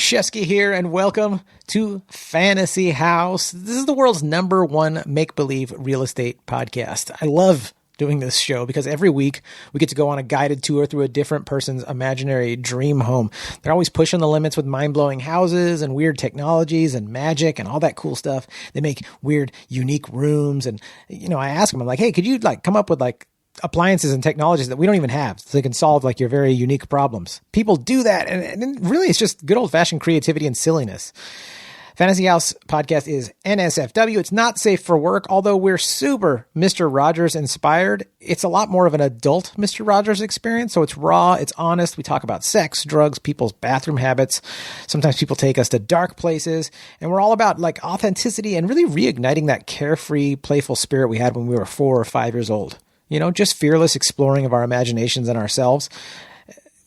Shefsky here, and welcome to Fantasy House. This is the world's #1 make-believe real estate podcast. I love doing this show because every week we get to go on a guided tour through a different person's imaginary dream home. They're always pushing the limits with mind-blowing houses and weird technologies and magic and all that cool stuff. They make weird, unique rooms. And, I ask them, I'm like, hey, could you come up with appliances and technologies that we don't even have so they can solve your very unique problems? People do that. And really it's just good old fashioned creativity and silliness. Fantasy House podcast is NSFW. It's not safe for work, although we're super Mr. Rogers inspired. It's a lot more of an adult Mr. Rogers experience. So it's raw, it's honest. We talk about sex, drugs, people's bathroom habits. Sometimes people take us to dark places, and we're all about authenticity and really reigniting that carefree, playful spirit we had when we were 4 or 5 years old. Just fearless exploring of our imaginations and ourselves.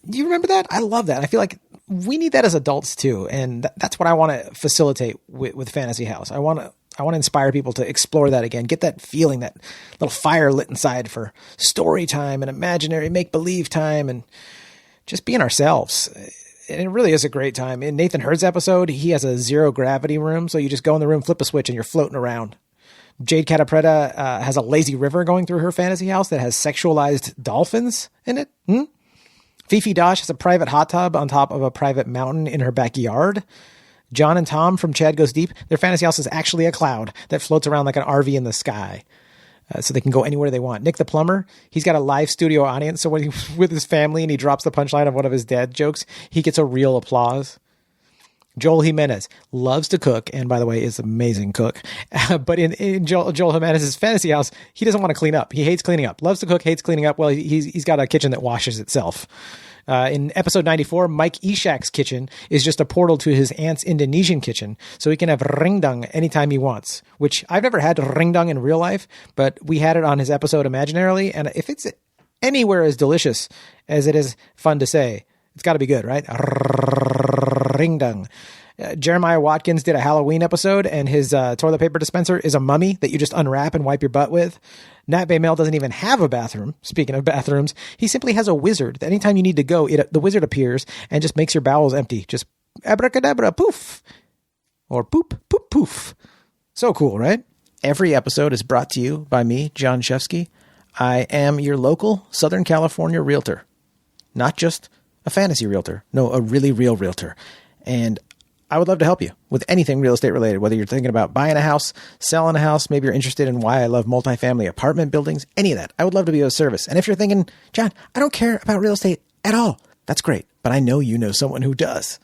Do you remember that? I love that. I feel like we need that as adults too. And that's what I want to facilitate with Fantasy House. I want to inspire people to explore that again, get that feeling, that little fire lit inside for story time and imaginary make-believe time and just being ourselves. And it really is a great time. In Nathan Hurd's episode, he has a zero gravity room. So you just go in the room, flip a switch, and you're floating around. Jade Catapretta has a lazy river going through her fantasy house that has sexualized dolphins in it. Fifi Dosh has a private hot tub on top of a private mountain in her backyard. John and Tom from Chad Goes Deep, their fantasy house is actually a cloud that floats around like an RV in the sky. So they can go anywhere they want. Nick the plumber, he's got a live studio audience. So when he's with his family and he drops the punchline of one of his dad jokes, he gets a real applause. Joel Jimenez loves to cook, and by the way, is an amazing cook. But in Joel Jimenez's fantasy house, he doesn't want to clean up. He hates cleaning up. Loves to cook, hates cleaning up. Well, he's got a kitchen that washes itself. In episode 94, Mike Ishak's kitchen is just a portal to his aunt's Indonesian kitchen, so he can have ringdung anytime he wants, which I've never had ringdung in real life, but we had it on his episode imaginarily, and if it's anywhere as delicious as it is fun to say, it's got to be good, right? Ringdung. Jeremiah Watkins did a Halloween episode, and his toilet paper dispenser is a mummy that you just unwrap and wipe your butt with. Nat Baymel doesn't even have a bathroom. Speaking of bathrooms, he simply has a wizard that anytime you need to go, the wizard appears and just makes your bowels empty. Just abracadabra, poof. Or poop, poop, poof. So cool, right? Every episode is brought to you by me, Jon Shefsky. I am your local Southern California realtor. Not just a fantasy realtor. No, a really real realtor. And I would love to help you with anything real estate related, whether you're thinking about buying a house, selling a house, maybe you're interested in why I love multifamily apartment buildings, any of that. I would love to be of service. And if you're thinking, John, I don't care about real estate at all, that's great. But I know you know someone who does.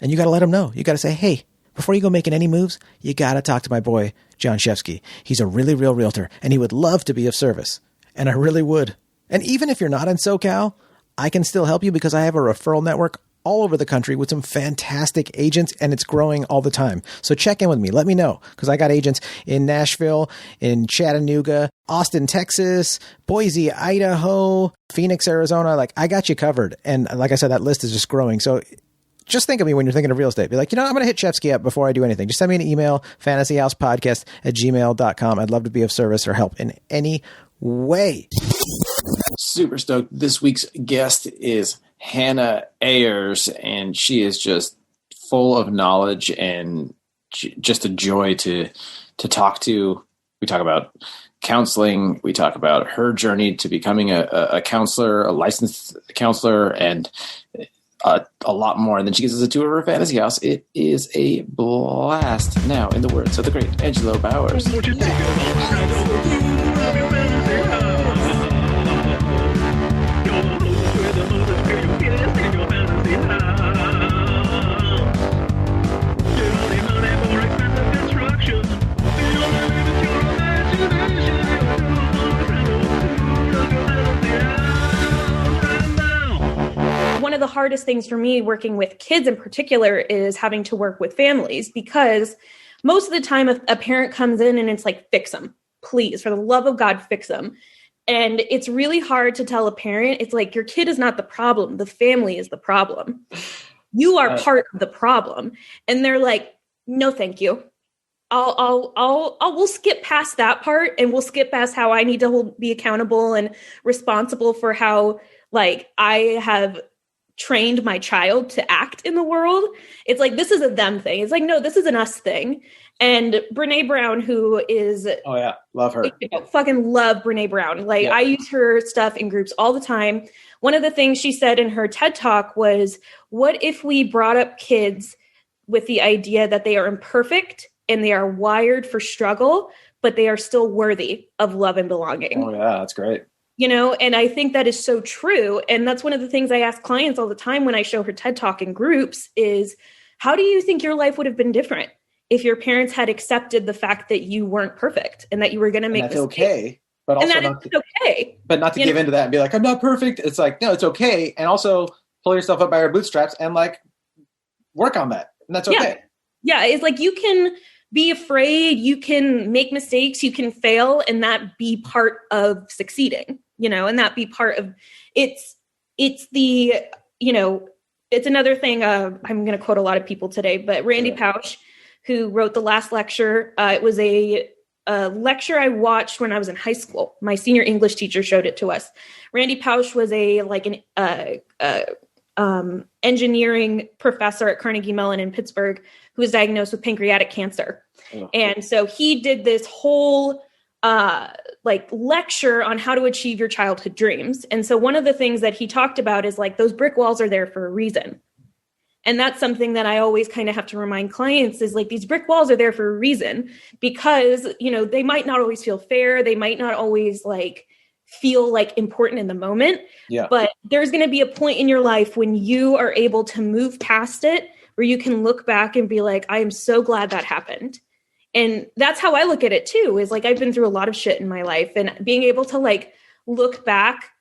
And you got to let them know. You got to say, hey, before you go making any moves, you got to talk to my boy, Jon Shefsky. He's a really real realtor, and he would love to be of service. And I really would. And even if you're not in SoCal, I can still help you because I have a referral network all over the country with some fantastic agents, and it's growing all the time. So check in with me. Let me know, because I got agents in Nashville, in Chattanooga, Austin, Texas, Boise, Idaho, Phoenix, Arizona. I got you covered. And like I said, that list is just growing. So just think of me when you're thinking of real estate. Be like, I'm going to hit Shefsky up before I do anything. Just send me an email, fantasyhousepodcast@gmail.com. I'd love to be of service or help in any way. Super stoked. This week's guest is Hannah Ayers, and she is just full of knowledge and just a joy to talk to. We talk about counseling. We talk about her journey to becoming a counselor, a licensed counselor, and a lot more. And then she gives us a tour of her fantasy house. It is a blast. Now, in the words of the great Angelo Bowers. One of the hardest things for me working with kids in particular is having to work with families, because most of the time a parent comes in and it's like, fix them, please, for the love of God, fix them. And it's really hard to tell a parent, it's like, your kid is not the problem. The family is the problem. You are part of the problem. And they're like, no, thank you. We'll skip past that part, and we'll skip past how I need to be accountable and responsible for how, I have trained my child to act in the world. It's like, this is a them thing. It's like, no, this is an us thing. And Brene Brown, who is, oh yeah, love her. Fucking love Brene Brown. Like, I use her stuff in groups all the time. One of the things she said in her TED Talk was, what if we brought up kids with the idea that they are imperfect and they are wired for struggle, but they are still worthy of love and belonging? Oh yeah, that's great. You know, and I think that is so true. And that's one of the things I ask clients all the time when I show her TED Talk in groups is, how do you think your life would have been different if your parents had accepted the fact that you weren't perfect and that you were going to make that's mistakes? Okay. But also okay. But not to give into that and be like, I'm not perfect. It's like, no, it's okay. And also pull yourself up by your bootstraps and like work on that. And that's okay. Yeah. It's like, you can be afraid, you can make mistakes, you can fail, and that be part of succeeding, you know, and that be part of it's the, you know, it's another thing. I'm going to quote a lot of people today, but Randy Pausch, who wrote The Last Lecture, it was a lecture I watched when I was in high school. My senior English teacher showed it to us. Randy Pausch was an engineering professor at Carnegie Mellon in Pittsburgh who was diagnosed with pancreatic cancer. Oh. And so he did this whole lecture on how to achieve your childhood dreams. And so one of the things that he talked about is like, those brick walls are there for a reason. And that's something that I always kind of have to remind clients is like, these brick walls are there for a reason, because, you know, they might not always feel fair. They might not always like feel like important in the moment, but there's going to be a point in your life when you are able to move past it, where you can look back and be like, I am so glad that happened. And that's how I look at it too, is like, I've been through a lot of shit in my life, and being able to like look back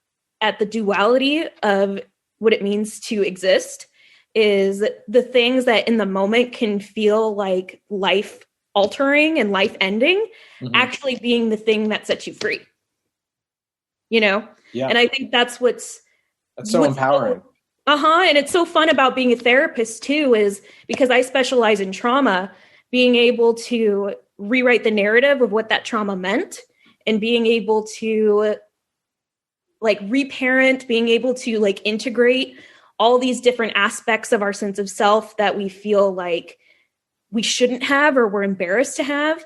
at the duality of what it means to exist is the things that in the moment can feel like life altering and life ending, actually being the thing that sets you free, you know? Yeah. And I think that's what's so empowering. And it's so fun about being a therapist too, is because I specialize in trauma, being able to rewrite the narrative of what that trauma meant, and being able to like reparent, being able to like integrate all these different aspects of our sense of self that we feel like we shouldn't have, or we're embarrassed to have.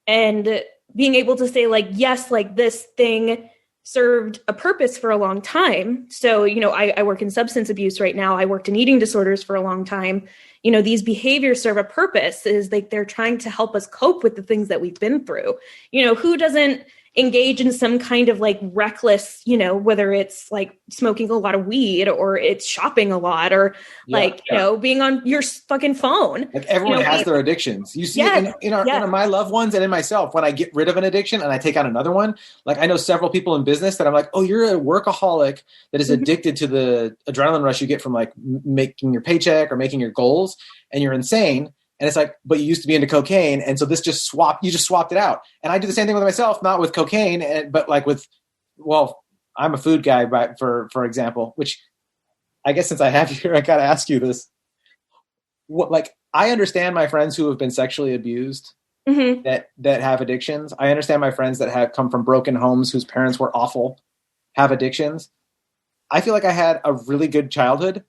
And being able to say like, yes, like this thing served a purpose for a long time. So, you know, I work in substance abuse right now. I worked in eating disorders for a long time. You know, these behaviors serve a purpose, is like, they're trying to help us cope with the things that we've been through. You know, who doesn't engage in some kind of like reckless, you know, whether it's like smoking a lot of weed, or it's shopping a lot, or you know, being on your fucking phone. Like everyone has their addictions. You see it in my loved ones and in myself. When I get rid of an addiction and I take on another one, like I know several people in business that I'm like, oh, you're a workaholic that is addicted to the adrenaline rush you get from like making your paycheck or making your goals, and you're insane. And it's like, but you used to be into cocaine. And so you just swapped it out. And I do the same thing with myself, not with cocaine, but like with, well, I'm a food guy, for example, which I guess since I have you here, I got to ask you this. I understand my friends who have been sexually abused that have addictions. I understand my friends that have come from broken homes whose parents were awful, have addictions. I feel like I had a really good childhood.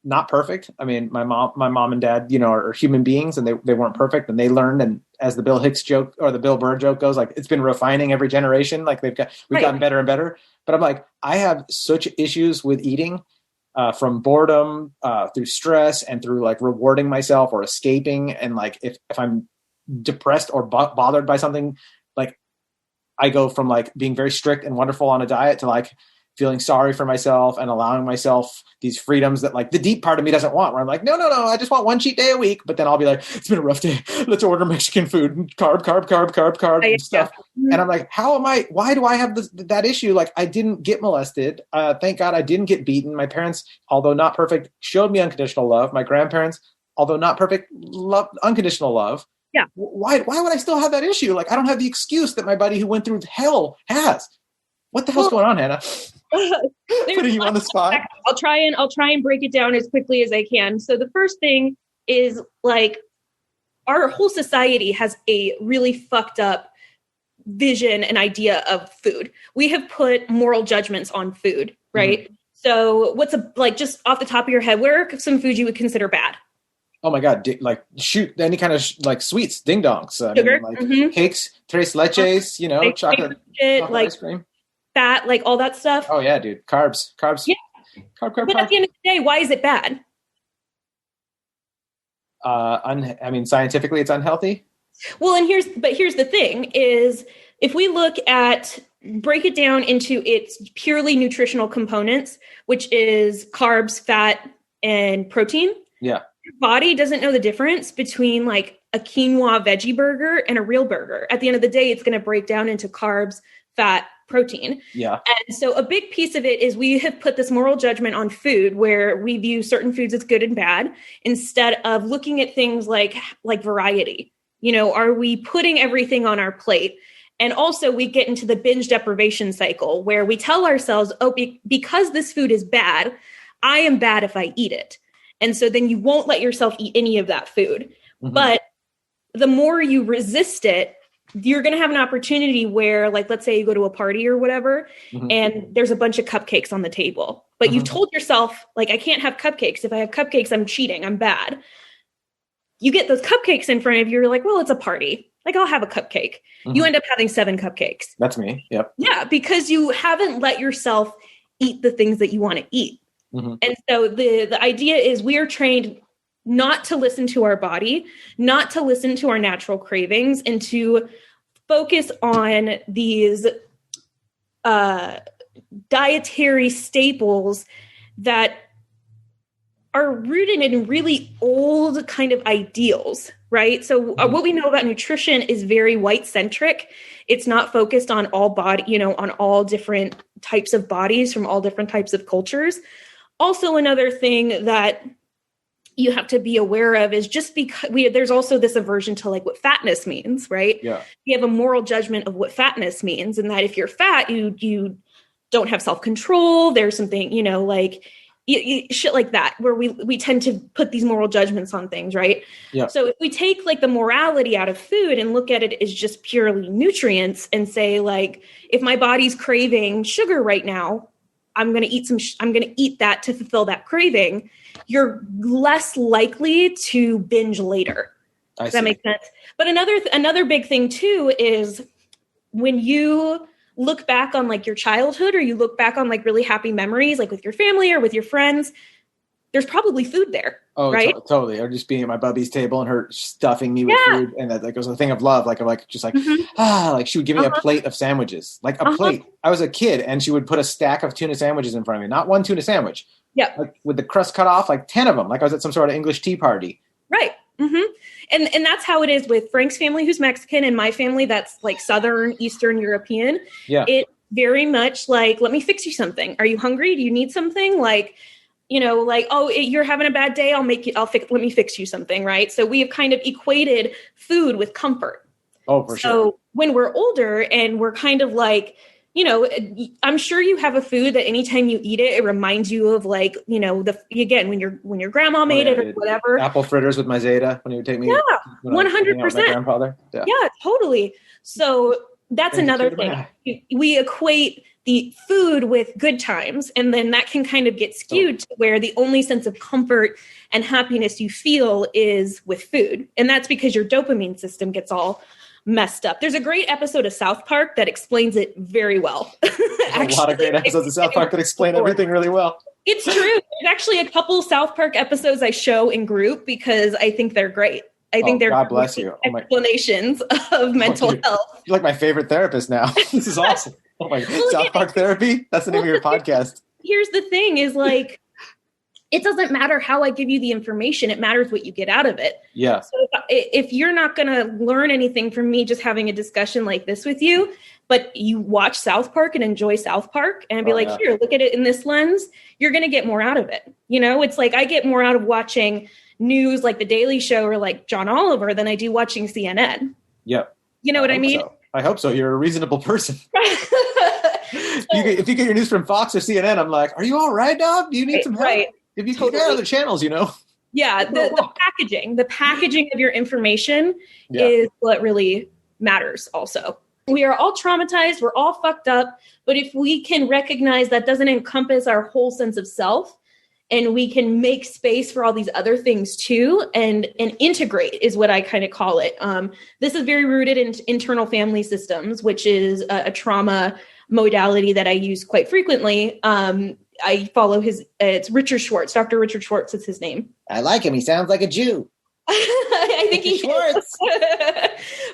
Not perfect. I mean, my mom and dad, you know, are human beings, and they weren't perfect, and they learned. And as the Bill Hicks joke or the Bill Burr joke goes, like, it's been refining every generation. Like we've gotten better and better. But I'm like, I have such issues with eating, from boredom, through stress, and through like rewarding myself or escaping. And like, if I'm depressed or bothered by something, like I go from like being very strict and wonderful on a diet to like feeling sorry for myself and allowing myself these freedoms that like the deep part of me doesn't want, where I'm like, no, I just want one cheat day a week. But then I'll be like, it's been a rough day. Let's order Mexican food and carb and stuff. And I'm like, why do I have that issue? Like I didn't get molested. Thank God I didn't get beaten. My parents, although not perfect, showed me unconditional love. My grandparents, although not perfect, loved unconditional love. Yeah. Why would I still have that issue? Like I don't have the excuse that my buddy who went through hell has. What the hell's going on, Hannah? Putting you on the spot. I'll try and break it down as quickly as I can. So the first thing is like our whole society has a really fucked up vision and idea of food. We have put moral judgments on food, right? Mm-hmm. So what's like just off the top of your head, what are some foods you would consider bad? Oh my God. Like shoot, any kind of like sweets, ding dongs, Sugar, like cakes, tres leches, chocolate like ice cream, fat, like all that stuff. Oh yeah, dude. Carbs. Yeah. Carb. But at the end of the day, why is it bad? Scientifically it's unhealthy. Well, and here's the thing is if we break it down into its purely nutritional components, which is carbs, fat, and protein. Yeah. Your body doesn't know the difference between like a quinoa veggie burger and a real burger. At the end of the day, it's going to break down into carbs, fat, protein. Yeah. And so a big piece of it is we have put this moral judgment on food where we view certain foods as good and bad instead of looking at things like variety. Are we putting everything on our plate? And also we get into the binge deprivation cycle where we tell ourselves, because this food is bad, I am bad if I eat it. And so then you won't let yourself eat any of that food. Mm-hmm. But the more you resist it, you're going to have an opportunity where, like, let's say you go to a party or whatever, mm-hmm. and there's a bunch of cupcakes on the table. But mm-hmm. you've told yourself, like, I can't have cupcakes. If I have cupcakes, I'm cheating. I'm bad. You get those cupcakes in front of you. You're like, well, it's a party. Like, I'll have a cupcake. Mm-hmm. You end up having 7 cupcakes. That's me. Yep. Yeah, because you haven't let yourself eat the things that you want to eat. Mm-hmm. And so the idea is we are trained not to listen to our body, not to listen to our natural cravings, and to focus on these dietary staples that are rooted in really old kind of ideals, right? So what we know about nutrition is very white-centric. It's not focused on all body, on all different types of bodies from all different types of cultures. Also, another thing that you have to be aware of is just because there's also this aversion to like what fatness means, right? Yeah. You have a moral judgment of what fatness means, and that if you're fat, you don't have self-control. There's something, like shit like that, where we tend to put these moral judgments on things, right? Yeah. So if we take like the morality out of food and look at it as just purely nutrients and say like, if my body's craving sugar right now, I'm going to eat that to fulfill that craving. You're less likely to binge later. Does that make sense? But another big thing too is when you look back on like your childhood or you look back on like really happy memories, like with your family or with your friends, there's probably food there. Oh, right? Totally. Or just being at my bubby's table and her stuffing me with food. And that like, it was a thing of love. Like, I'm like, just like, mm-hmm. Like she would give me a plate of sandwiches, like a plate. I was a kid and she would put a stack of tuna sandwiches in front of me, not one tuna sandwich. Yeah. Like with the crust cut off, like 10 of them, like I was at some sort of English tea party. Right. Mm-hmm. And that's how it is with Frank's family, who's Mexican, and my family that's like Southern Eastern European. Yeah. It very much like, let me fix you something. Are you hungry? Do you need something? Like, like, oh, you're having a bad day. Let me fix you something. Right. So we have kind of equated food with comfort. Oh, for sure. So when we're older and we're kind of like, I'm sure you have a food that anytime you eat it, it reminds you of like, when your grandma made it or whatever. Apple fritters with my Zeta when he would take me. Yeah, 100%. My grandfather. Yeah, totally. So that's another thing. We equate the food with good times, and then that can kind of get skewed to where the only sense of comfort and happiness you feel is with food. And that's because your dopamine system gets all messed up. There's a great episode of South Park that explains it very well. Actually, a lot of great episodes of South Park that explain everything really well. It's true. There's actually a couple South Park episodes I show in group because I think they're great. I think they're God bless you. Explanations of mental health. You're like my favorite therapist now. This is awesome. Oh my God. South Park Therapy? That's the name of your podcast. Here's the thing is like, it doesn't matter how I give you the information. It matters what you get out of it. Yeah. So if you're not going to learn anything from me just having a discussion like this with you, but you watch South Park and enjoy South Park and be here, look at it in this lens, you're going to get more out of it. It's like I get more out of watching news like The Daily Show or like John Oliver than I do watching CNN. Yep. You know what I mean? So. I hope so. You're a reasonable person. If you get your news from Fox or CNN, I'm like, are you all right, Dom? Do you need some help? Right. If you compare other channels, Yeah, the packaging of your information is what really matters also. We are all traumatized. We're all fucked up. But if we can recognize that doesn't encompass our whole sense of self, and we can make space for all these other things too, and integrate is what I kind of call it. This is very rooted in internal family systems, which is a trauma modality that I use quite frequently. I follow it's Richard Schwartz. Dr. Richard Schwartz is his name. I like him. He sounds like a Jew. I think he Schwartz.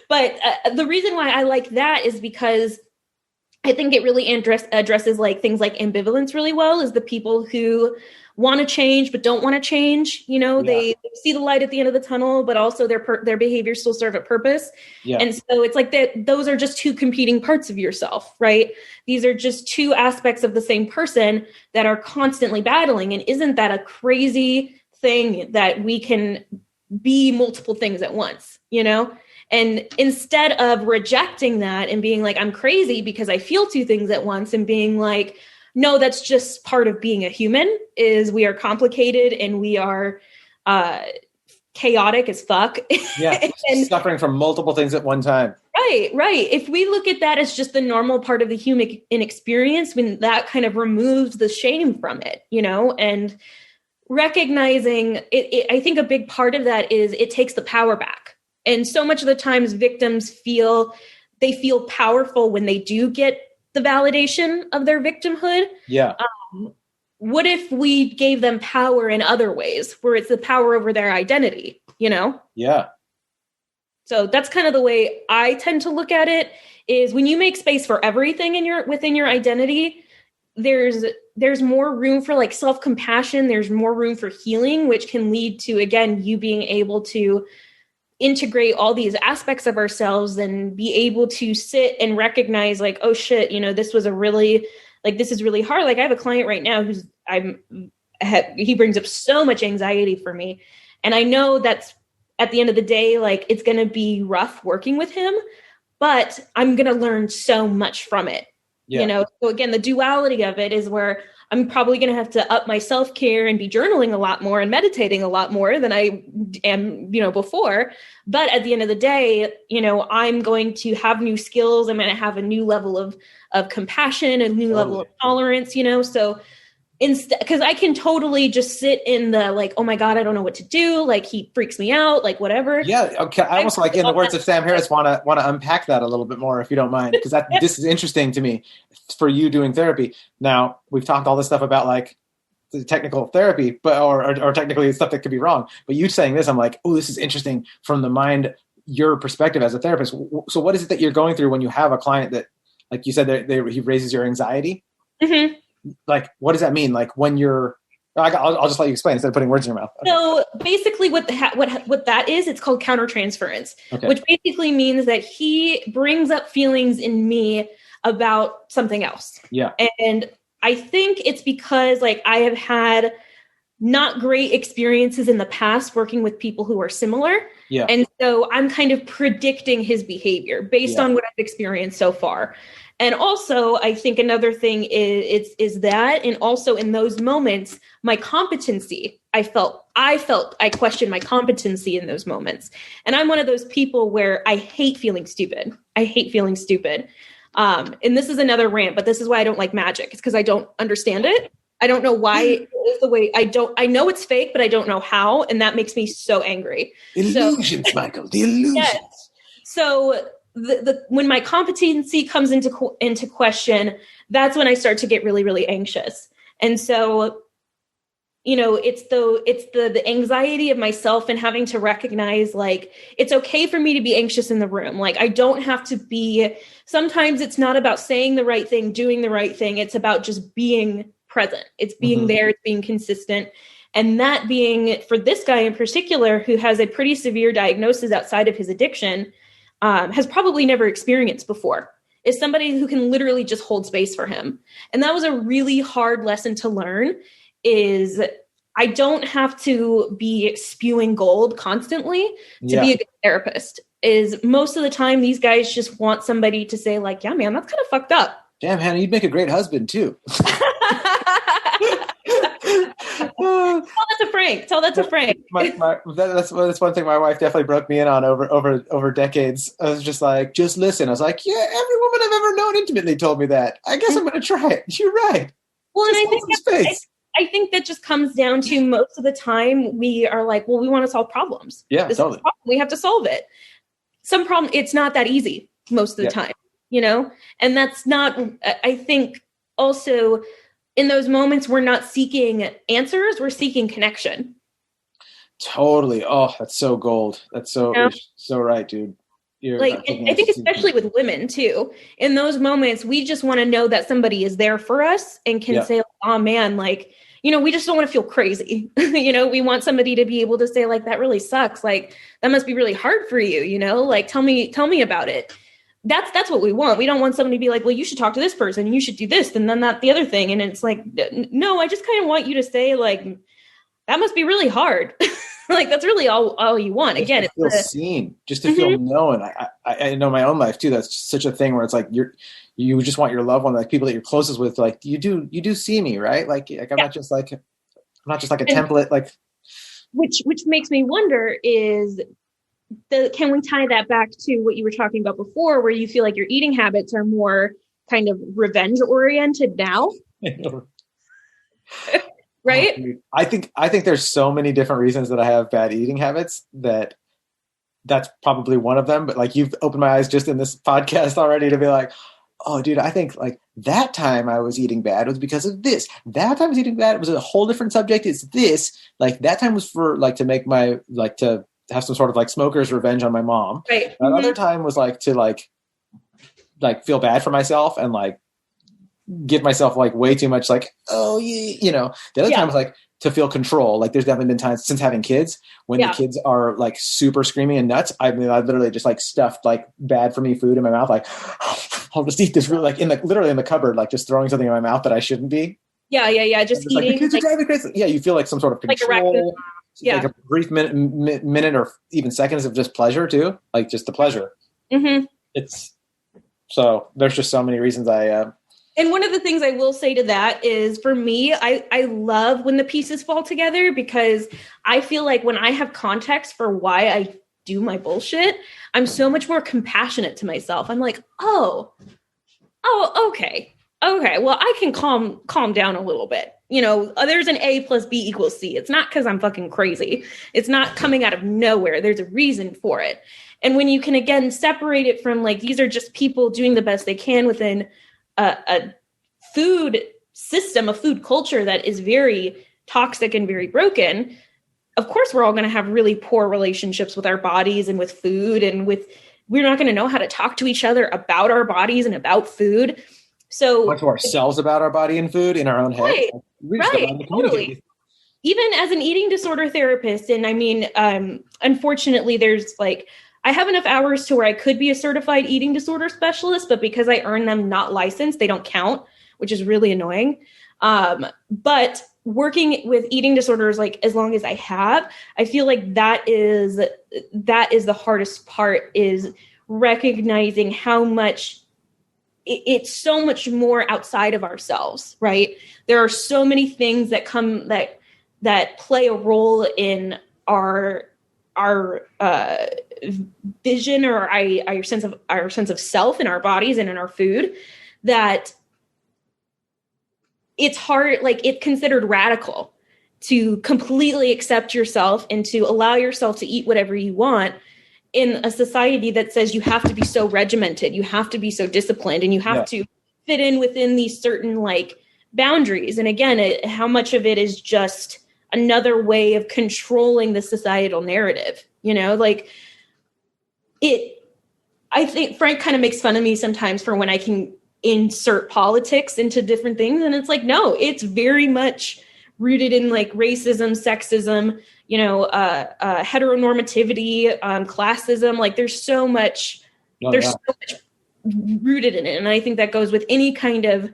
But the reason why I like that is because I think it really addresses like things like ambivalence really well, is the people who want to change but don't want to change. You know, they see the light at the end of the tunnel, but also their behaviors still serve a purpose. Yeah. And so it's like that. Those are just two competing parts of yourself, right? These are just two aspects of the same person that are constantly battling. And isn't that a crazy thing that we can be multiple things at once, you know? And instead of rejecting that and being like, I'm crazy because I feel two things at once, and being like, no, that's just part of being a human, is we are complicated and we are chaotic as fuck. Yeah, and suffering from multiple things at one time. Right. If we look at that as just the normal part of the human experience, when that kind of removes the shame from it, you know, and recognizing it, I think a big part of that is it takes the power back. And so much of the times victims feel powerful when they do get the validation of their victimhood. Yeah. What if we gave them power in other ways, where it's the power over their identity, you know? Yeah. So that's kind of the way I tend to look at it, is when you make space for everything within your identity, there's more room for like self-compassion. There's more room for healing, which can lead to, again, you being able to integrate all these aspects of ourselves and be able to sit and recognize like, oh shit, you know, this is really hard. Like I have a client right now he brings up so much anxiety for me. And I know that's at the end of the day, like it's going to be rough working with him, but I'm going to learn so much from it. Yeah. You know, so again, the duality of it is where I'm probably going to have to up my self-care and be journaling a lot more and meditating a lot more than I am, you know, before. But at the end of the day, you know, I'm going to have new skills. I'm going to have a new level of compassion, a new level of tolerance, you know, so because I can totally just sit in the like, oh my God, I don't know what to do. Like he freaks me out, like whatever. Yeah. Okay. I almost like in the words of Sam Harris, want to unpack that a little bit more, if you don't mind, because this is interesting to me for you doing therapy. Now we've talked all this stuff about like the technical therapy, but, or technically stuff that could be wrong, but you saying this, I'm like, oh, this is interesting from the mind, your perspective as a therapist. So what is it that you're going through when you have a client that, like you said, he raises your anxiety? Mm-hmm. Like, what does that mean? Like when I'll just let you explain instead of putting words in your mouth. Okay. So basically what that is, it's called countertransference, which basically means that he brings up feelings in me about something else. Yeah. And I think it's because like I have had not great experiences in the past working with people who are similar. Yeah. And so I'm kind of predicting his behavior based on what I've experienced so far. And also, I think another thing is that, and also in those moments, my competency, I questioned my competency in those moments. And I'm one of those people where I hate feeling stupid. And this is another rant, but this is why I don't like magic. It's because I don't understand it. I don't know why it is the way I know it's fake, but I don't know how. And that makes me so angry. Illusions, Michael, the illusions. Yes. So when my competency comes into question, that's when I start to get really, really anxious. And so, you know, it's the anxiety of myself and having to recognize like, it's okay for me to be anxious in the room. Like I don't have to be, sometimes it's not about saying the right thing, doing the right thing. It's about just being present. It's being there, it's being consistent. And that being, for this guy in particular, who has a pretty severe diagnosis outside of his addiction, has probably never experienced before, is somebody who can literally just hold space for him. And that was a really hard lesson to learn, is I don't have to be spewing gold constantly to be a good therapist. Is most of the time, these guys just want somebody to say like, yeah, man, that's kind of fucked up. Damn, Hannah, you'd make a great husband too. Tell that to Frank. Tell that to Frank. That's one thing my wife definitely broke me in on over decades. I was just like, just listen. I was like, yeah, every woman I've ever known intimately told me that. I guess I'm going to try it. You're right. Well, just and I think that just comes down to most of the time we are like, well, we want to solve problems. Yeah, this totally. is a problem. We have to solve it. Some problem, it's not that easy most of the time, you know? And that's not, I think also in those moments, we're not seeking answers, we're seeking connection. Totally. Oh, that's so gold. That's so, you're so right, dude. I think especially with women too, in those moments, we just want to know that somebody is there for us and can say, oh man, like, you know, we just don't want to feel crazy. You know, we want somebody to be able to say like, that really sucks. Like, that must be really hard for you. You know, like, tell me about it. That's what we want. We don't want somebody to be like, well, you should talk to this person. You should do this. And then that the other thing. And it's like, no, I just kind of want you to say like, that must be really hard. Like, that's really all you want. Just again, to feel seen, just to feel known. I know my own life too. That's such a thing where it's like you just want your loved one, like people that you're closest with, like you do see me, right? Like I'm not just like a template. Like, which makes me wonder is can we tie that back to what you were talking about before, where you feel like your eating habits are more kind of revenge oriented now? Right? Oh, I think there's so many different reasons that I have bad eating habits that's probably one of them. But like, you've opened my eyes just in this podcast already to be like, oh dude, I think like that time I was eating bad was because of this. That time I was eating bad, it was a whole different subject. It's this. Like that time was for like to make my like to have some sort of like smoker's revenge on my mom. Right. Another time was like to like feel bad for myself and like give myself like way too much like, oh, you know. The other time was like to feel control. Like there's definitely been times since having kids when the kids are like super screaming and nuts. I mean, I literally just like stuffed like bad for me food in my mouth. Like, I'll just eat this really like literally in the cupboard, like just throwing something in my mouth that I shouldn't be. Yeah. Just eating. Like, the kids are driving crazy. Yeah. You feel like some sort of control. Like a brief minute or even seconds of just pleasure too. Like just the pleasure. Mm-hmm. So there's just so many reasons and one of the things I will say to that is, for me, I love when the pieces fall together, because I feel like when I have context for why I do my bullshit, I'm so much more compassionate to myself. I'm like, oh, okay. Well, I can calm down a little bit. You know, there's an A plus B equals C. It's not because I'm fucking crazy. It's not coming out of nowhere. There's a reason for it. And when you can, again, separate it from like, these are just people doing the best they can within a food system, a food culture that is very toxic and very broken, of course, we're all going to have really poor relationships with our bodies and with food, and we're not going to know how to talk to each other about our bodies and about food. So talk to ourselves about our body and food in our own head. Right. Totally. Even as an eating disorder therapist, and I mean, unfortunately, there's like, I have enough hours to where I could be a certified eating disorder specialist, but because I earn them not licensed, they don't count, which is really annoying. But working with eating disorders, like as long as I have, I feel like that is the hardest part, is recognizing how much it's so much more outside of ourselves, right? There are so many things that come that play a role in our vision, or our sense of self in our bodies and in our food, that it's hard, like it's considered radical to completely accept yourself and to allow yourself to eat whatever you want in a society that says you have to be so regimented, you have to be so disciplined, and you have to fit in within these certain like boundaries. And again, how much of it is just another way of controlling the societal narrative, you know, like I think Frank kind of makes fun of me sometimes for when I can insert politics into different things. And it's like, no, it's very much rooted in like racism, sexism, you know, heteronormativity, classism. Like there's so much rooted in it. And I think that goes with any kind of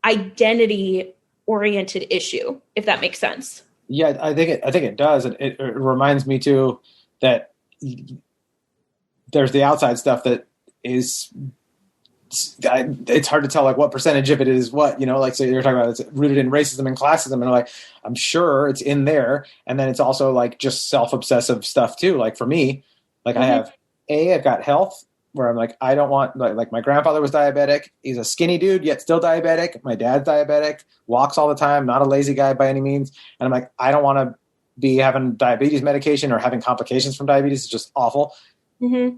identity oriented issue, if that makes sense. Yeah, I think it does. It reminds me too that there's the outside stuff that is it's hard to tell like what percentage of it is what, like, so you're talking about it's rooted in racism and classism, and like, I'm sure it's in there. And then it's also like just self-obsessive stuff too. Like for me, like I've got health where I'm like, I don't want, like my grandfather was diabetic. He's a skinny dude, yet still diabetic. My dad's diabetic, walks all the time, not a lazy guy by any means. And I'm like, I don't want to be having diabetes medication or having complications from diabetes. It's just awful. Mm-hmm.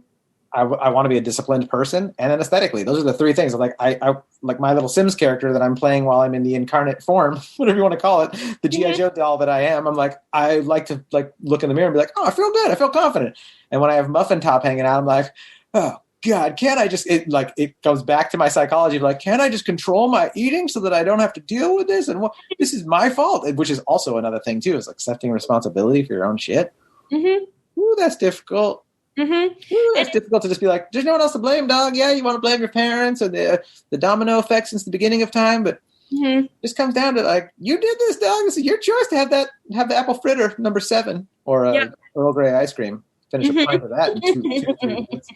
I want to be a disciplined person, and then aesthetically, those are the three things. Like I like my little Sims character that I'm playing while I'm in the incarnate form, whatever you want to call it, the G.I. Joe doll that I am. I'm like, I like to like look in the mirror and be like, oh, I feel good. I feel confident. And when I have muffin top hanging out, I'm like, oh God, can't I just, it goes back to my psychology of like, can't I just control my eating so that I don't have to deal with this? And this is my fault, which is also another thing too, is accepting responsibility for your own shit. Mm-hmm. Ooh, that's difficult. Mm-hmm. Ooh, it's difficult to just be like, there's no one else to blame, dog. Yeah, you want to blame your parents or the domino effect since the beginning of time, but it just comes down to like, you did this, dog. This is your choice to have the apple fritter number 7 or Earl Grey ice cream. Finish a pint of that in 2 3 minutes.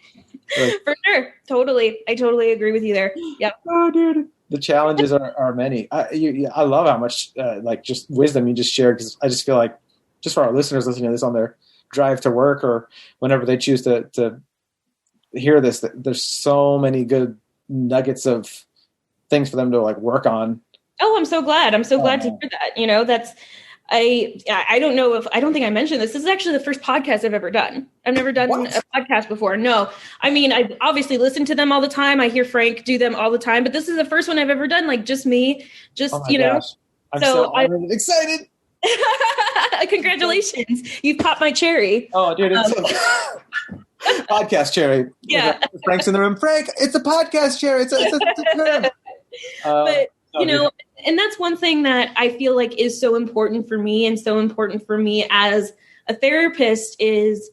Like, for sure, totally. I totally agree with you there. Yep. Oh, dude, the challenges are many. I love how much like just wisdom you just shared, because I just feel like just for our listeners listening to this on their drive to work or whenever they choose to hear this, there's so many good nuggets of things for them to like work on. Oh, I'm so glad. I'm so glad to hear that. That's, I don't know if, I don't think I mentioned this. This is actually the first podcast I've ever done. I've never done a podcast before. No, I mean, I obviously listen to them all the time. I hear Frank do them all the time, but this is the first one I've ever done. Like just me, just, gosh. I'm so excited. Congratulations. You've popped my cherry. Oh, dude. It's podcast cherry. Yeah. Frank's in the room. Frank, it's a podcast cherry. It's a term. But, and that's one thing that I feel like is so important for me, and so important for me as a therapist is,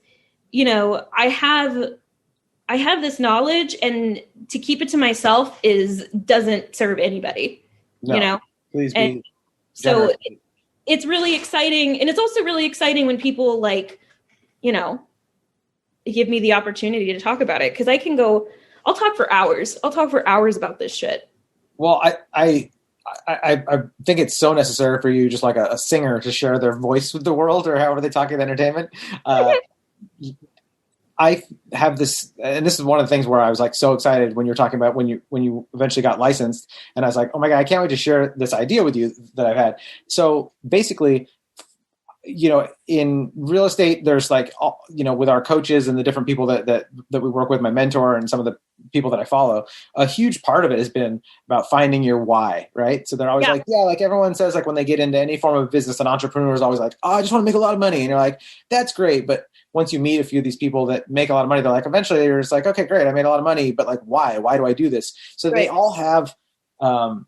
I have this knowledge, and to keep it to myself doesn't serve anybody, Please be. So it's really exciting. And it's also really exciting when people like, give me the opportunity to talk about it. Cause I'll talk for hours. I'll talk for hours about this shit. Well, I think it's so necessary for you, just like a singer, to share their voice with the world, or however they talk in entertainment. I have this, and this is one of the things where I was like so excited when you're talking about when you eventually got licensed, and I was like, oh my God, I can't wait to share this idea with you that I've had. So basically, in real estate, there's like, with our coaches and the different people that we work with, my mentor and some of the people that I follow, a huge part of it has been about finding your why, right? So they're always like, like everyone says, like when they get into any form of business, an entrepreneur is always like, oh, I just want to make a lot of money. And you're like, that's great. But once you meet a few of these people that make a lot of money, they're like, eventually you're just like, okay, great. I made a lot of money, but like, why do I do this? So They all have, all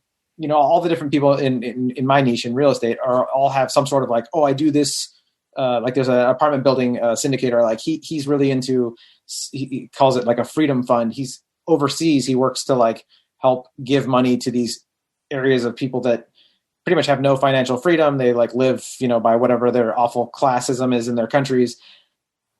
the different people in my niche in real estate all have some sort of like, oh, I do this. Like there's an apartment building syndicator, like he's really into, he calls it like a freedom fund. He's overseas. He works to like help give money to these areas of people that pretty much have no financial freedom. They like live, by whatever their awful classism is in their countries.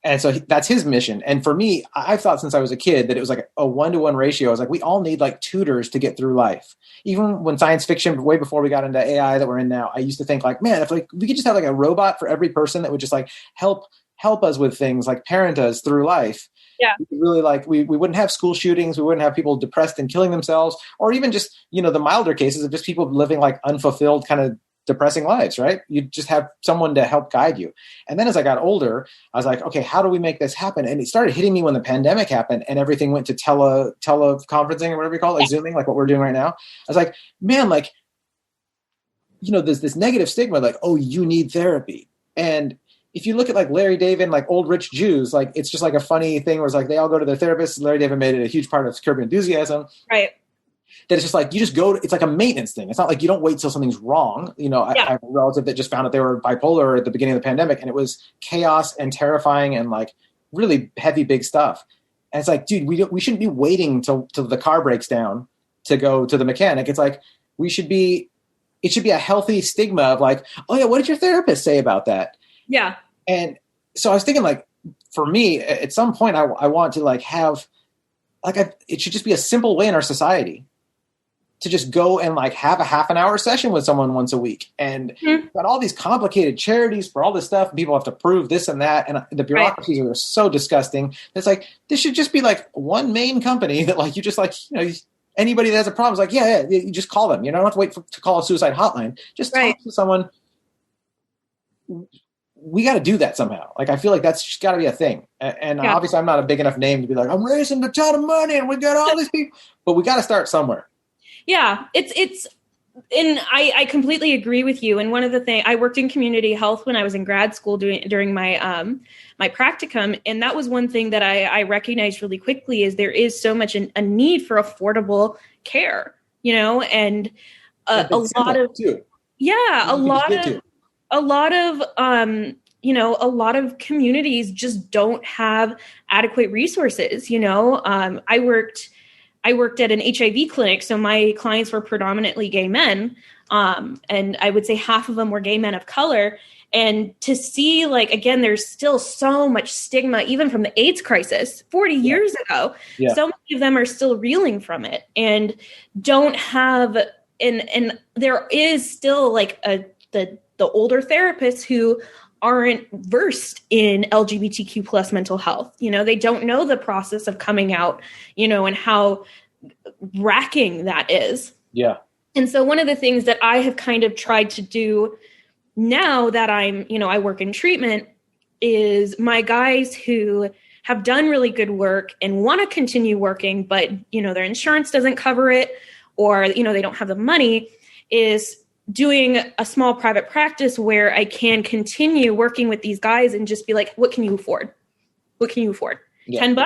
And so that's his mission. And for me, I've thought since I was a kid that it was like a 1-to-1 ratio. I was like, we all need like tutors to get through life. Even when science fiction, way before we got into AI that we're in now, I used to think like, man, if like we could just have like a robot for every person that would just like help us with things, like parent us through life. Yeah. Really, like we wouldn't have school shootings. We wouldn't have people depressed and killing themselves, or even just, the milder cases of just people living like unfulfilled kind of depressing lives, right? You just have someone to help guide you. And then as I got older, I was like, okay, how do we make this happen? And it started hitting me when the pandemic happened and everything went to teleconferencing or whatever you call it, like Zooming, like what we're doing right now. I was like, man, like, there's this negative stigma, like, oh, you need therapy. And if you look at like Larry David, like old rich Jews, like it's just like a funny thing where it's like they all go to their therapist. Larry David made it a huge part of Curb Your Enthusiasm. Right. That it's just like you just go to, it's like a maintenance thing. It's not like you don't wait till something's wrong. I have a relative that just found out they were bipolar at the beginning of the pandemic, and it was chaos and terrifying and like really heavy, big stuff. And it's like, dude, we shouldn't be waiting till the car breaks down to go to the mechanic. It's like it should be a healthy stigma of like, oh yeah, what did your therapist say about that? Yeah. And so I was thinking like, for me, at some point I want to like have it should just be a simple way in our society to just go and like have a half an hour session with someone once a week. And got all these complicated charities for all this stuff. And people have to prove this and that. And the bureaucracies are so disgusting. It's like, this should just be like one main company that like, you just like, anybody that has a problem is like, yeah, you just call them. You don't have to wait to call a suicide hotline. Just talk to someone. We got to do that somehow. Like, I feel like that's just got to be a thing. And obviously I'm not a big enough name to be like, I'm raising a ton of money and we got all these people, but we got to start somewhere. Yeah, and I completely agree with you. And one of the things, I worked in community health when I was in grad school during my my practicum, and that was one thing that I recognized really quickly is there is so much a need for affordable care, and a lot of a lot of communities just don't have adequate resources. I worked at an HIV clinic, so my clients were predominantly gay men, and I would say half of them were gay men of color. And to see, like, again, there's still so much stigma, even from the AIDS crisis 40 years ago. Yeah. So many of them are still reeling from it and don't have, and there is still like the older therapists who aren't versed in LGBTQ plus mental health. They don't know the process of coming out, and how racking that is. Yeah. And so one of the things that I have kind of tried to do now that I'm, I work in treatment is my guys who have done really good work and want to continue working, but, their insurance doesn't cover it or, they don't have the money, is doing a small private practice where I can continue working with these guys and just be like, what can you afford? What can you afford? Yeah. $10?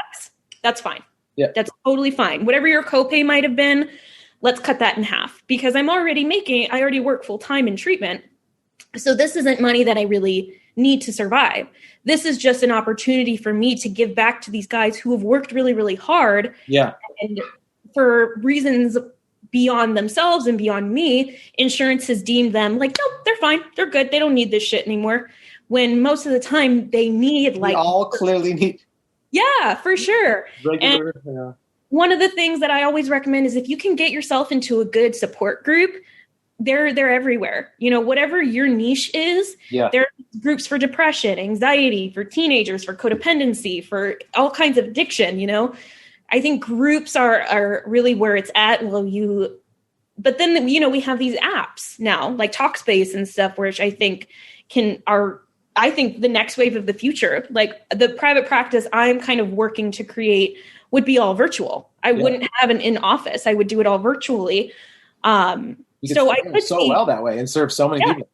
That's fine. Yeah. That's totally fine. Whatever your copay might have been, let's cut that in half because I already work full time in treatment. So this isn't money that I really need to survive. This is just an opportunity for me to give back to these guys who have worked really, really hard. Yeah. And for reasons beyond themselves and beyond me, insurance has deemed them like, no, they're fine. They're good. They don't need this shit anymore. When most of the time they need we all clearly need. Yeah, for sure. Regular, and one of the things that I always recommend is if you can get yourself into a good support group, they're everywhere. Whatever your niche is, there are groups for depression, anxiety, for teenagers, for codependency, for all kinds of addiction, I think groups are really where it's at. But then, we have these apps now, like Talkspace and stuff, which I think I think the next wave of the future. Like the private practice I'm kind of working to create would be all virtual. I wouldn't have an in-office. I would do it all virtually. So I could well that way and serve so many people.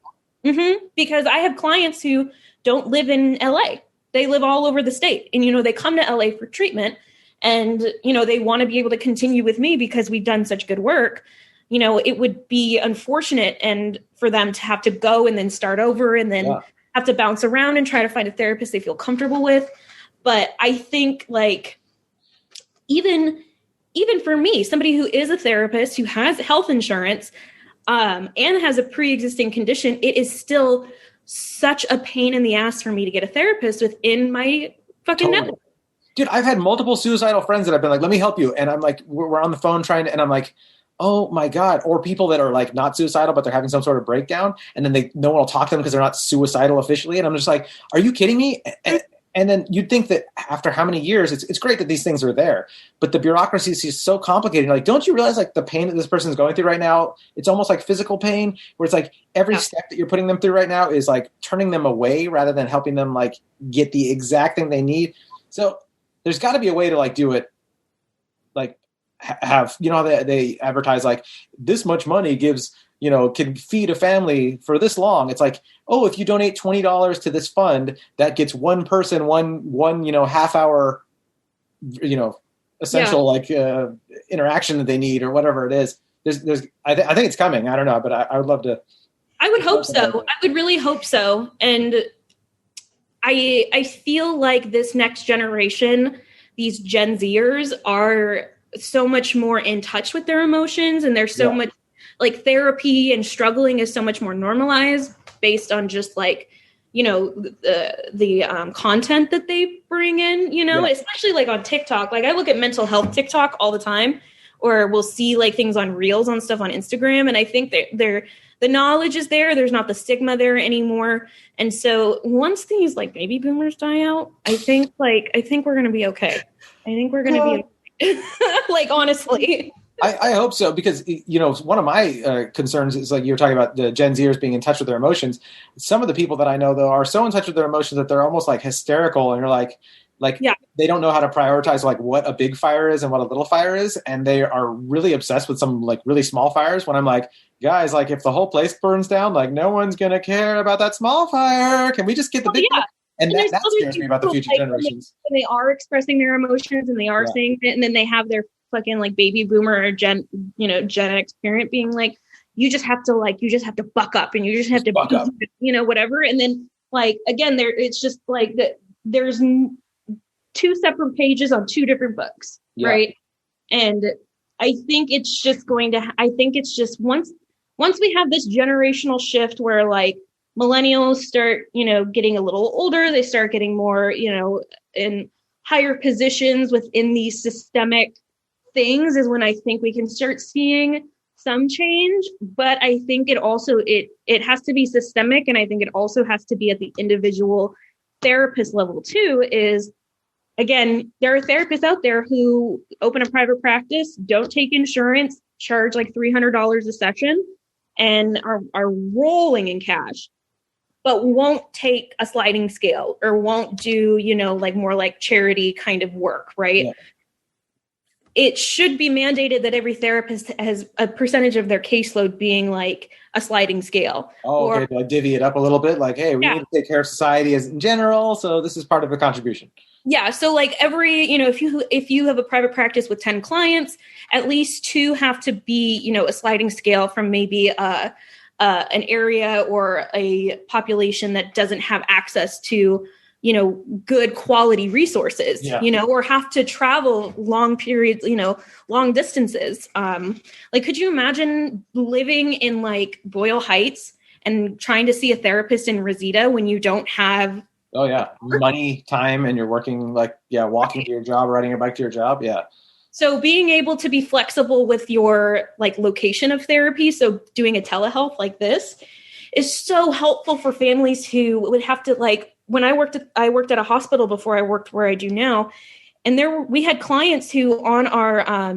Mm-hmm. Because I have clients who don't live in LA. They live all over the state. And, they come to LA for treatment and, they want to be able to continue with me because we've done such good work. It would be unfortunate and for them to have to go and then start over and then have to bounce around and try to find a therapist they feel comfortable with. But I think like even for me, somebody who is a therapist who has health insurance and has a pre-existing condition, it is still such a pain in the ass for me to get a therapist within my fucking network. Dude, I've had multiple suicidal friends that have been like, let me help you. And I'm like, we're on the phone and I'm like, oh my God. Or people that are like not suicidal, but they're having some sort of breakdown. And then no one will talk to them because they're not suicidal officially. And I'm just like, are you kidding me? And then you'd think that after how many years, it's great that these things are there, but the bureaucracy is so complicated. You're like, don't you realize like the pain that this person is going through right now? It's almost like physical pain where it's like every step that you're putting them through right now is like turning them away rather than helping them like get the exact thing they need. So there's got to be a way to like do it. Like have, they advertise like this much money gives, can feed a family for this long. It's like, oh, if you donate $20 to this fund, that gets one person, one half hour, essential interaction that they need or whatever it is. I think it's coming. I don't know, but I would love to. I would hope so. I would really hope so. And I feel like this next generation, these Gen Zers are so much more in touch with their emotions and there's so much like therapy and struggling is so much more normalized based on just like, the content that they bring in, especially like on TikTok. Like I look at mental health TikTok all the time, or we'll see like things on reels on stuff on Instagram. And I think that the knowledge is there. There's not the stigma there anymore. And so once these like baby boomers die out, I think we're going to be okay. I think we're going to be okay. Like, honestly. I hope so, because, one of my concerns is, like, you were talking about the Gen Zers being in touch with their emotions. Some of the people that I know, though, are so in touch with their emotions that they're almost like hysterical, and you're like they don't know how to prioritize like what a big fire is and what a little fire is, and they are really obsessed with some like really small fires. When I'm like, guys, like if the whole place burns down, like no one's gonna care about that small fire. Can we just get the big? Yeah. And that scares me about the future generations. When they are expressing their emotions and they are saying it, and then they have their fucking like baby boomer or Gen X parent being like, you just have to buck up, and you just have to buck up, whatever. And then like, again, it's just like that. There's two separate pages on two different books. Yeah. Right. And I think it's just once we have this generational shift where like millennials start, getting a little older, they start getting more, in higher positions within these systemic things, is when I think we can start seeing some change. But I think it has to be systemic. And I think it also has to be at the individual therapist level too. Is, again, there are therapists out there who open a private practice, don't take insurance, charge like $300 a session, and are rolling in cash, but won't take a sliding scale or won't do, like more like charity kind of work, right? Yeah. It should be mandated that every therapist has a percentage of their caseload being like a sliding scale. Oh, okay. Like divvy it up a little bit. Like, hey, we need to take care of society as in general, so this is part of the contribution. Yeah. So like every, if you have a private practice with 10 clients, at least 2 have to be, a sliding scale from maybe an area or a population that doesn't have access to, good quality resources, or have to travel long periods, long distances. Like, could you imagine living in like Boyle Heights and trying to see a therapist in Reseda when you don't have money, time, and you're working walking to your job, riding a bike to your job. Yeah. So being able to be flexible with your like location of therapy, so doing a telehealth like this is so helpful for families who would have to like, when I worked at a hospital before I worked where I do now, and we had clients who on our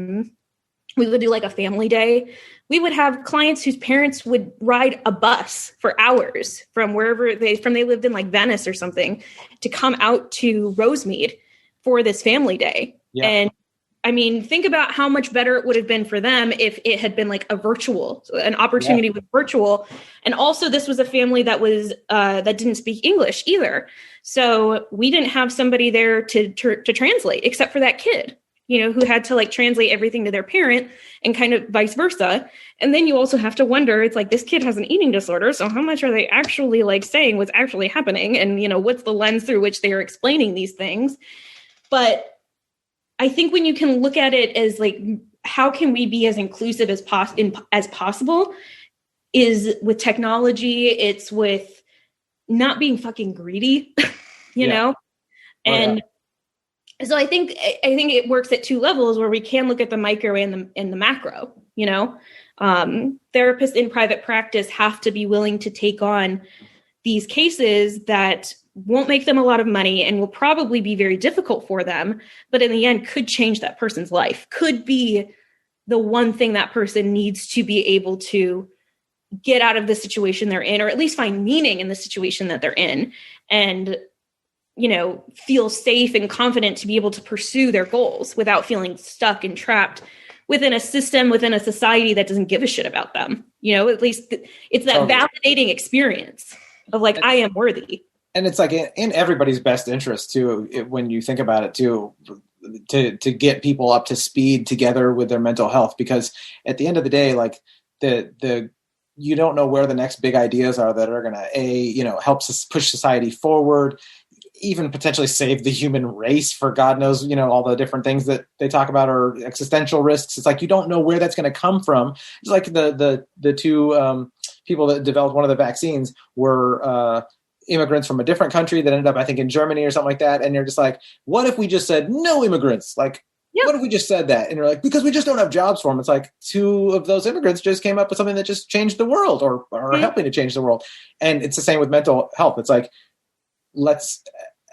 we would do like a family day. We would have clients whose parents would ride a bus for hours from wherever they lived in like Venice or something to come out to Rosemead for this family day. Yeah. And I mean, think about how much better it would have been for them if it had been like an opportunity with virtual. And also this was a family that was, that didn't speak English either. So we didn't have somebody there to translate except for that kid, who had to like translate everything to their parent and kind of vice versa. And then you also have to wonder, it's like, this kid has an eating disorder. So how much are they actually like saying what's actually happening? And, what's the lens through which they are explaining these things? But I think when you can look at it as like, how can we be as inclusive as possible, is with technology. It's with not being fucking greedy, know? And so I think it works at 2 levels where we can look at the micro and the macro, therapists in private practice have to be willing to take on these cases that won't make them a lot of money and will probably be very difficult for them, but in the end could change that person's life, could be the one thing that person needs to be able to get out of the situation they're in, or at least find meaning in the situation that they're in, and, feel safe and confident to be able to pursue their goals without feeling stuck and trapped within a system, within a society that doesn't give a shit about them. At least it's that validating experience of like, I am worthy. And it's like in everybody's best interest too, when you think about it too, to get people up to speed together with their mental health, because at the end of the day, like you don't know where the next big ideas are that are going to help us push society forward, even potentially save the human race, for God knows, all the different things that they talk about are existential risks. It's like, you don't know where that's going to come from. It's like the 2 people that developed one of the vaccines were immigrants from a different country that ended up, I think, in Germany or something like that. And you're just like, what if we just said no immigrants? Like, what if we just said that? And you're like, because we just don't have jobs for them. It's like 2 of those immigrants just came up with something that just changed the world or are helping to change the world. And it's the same with mental health. It's like, let's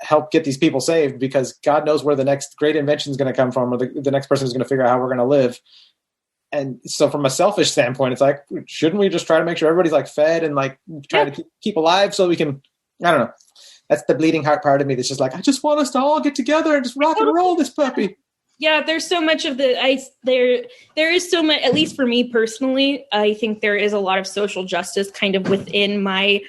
help get these people saved because God knows where the next great invention is going to come from, or the next person is going to figure out how we're going to live. And so from a selfish standpoint, it's like, shouldn't we just try to make sure everybody's like fed and like trying to keep alive so we can, I don't know. That's the bleeding heart part of me that's just like, I just want us to all get together and just rock and roll this puppy. Yeah, there's so much of there is so much, at least for me personally, I think there is a lot of social justice kind of within my,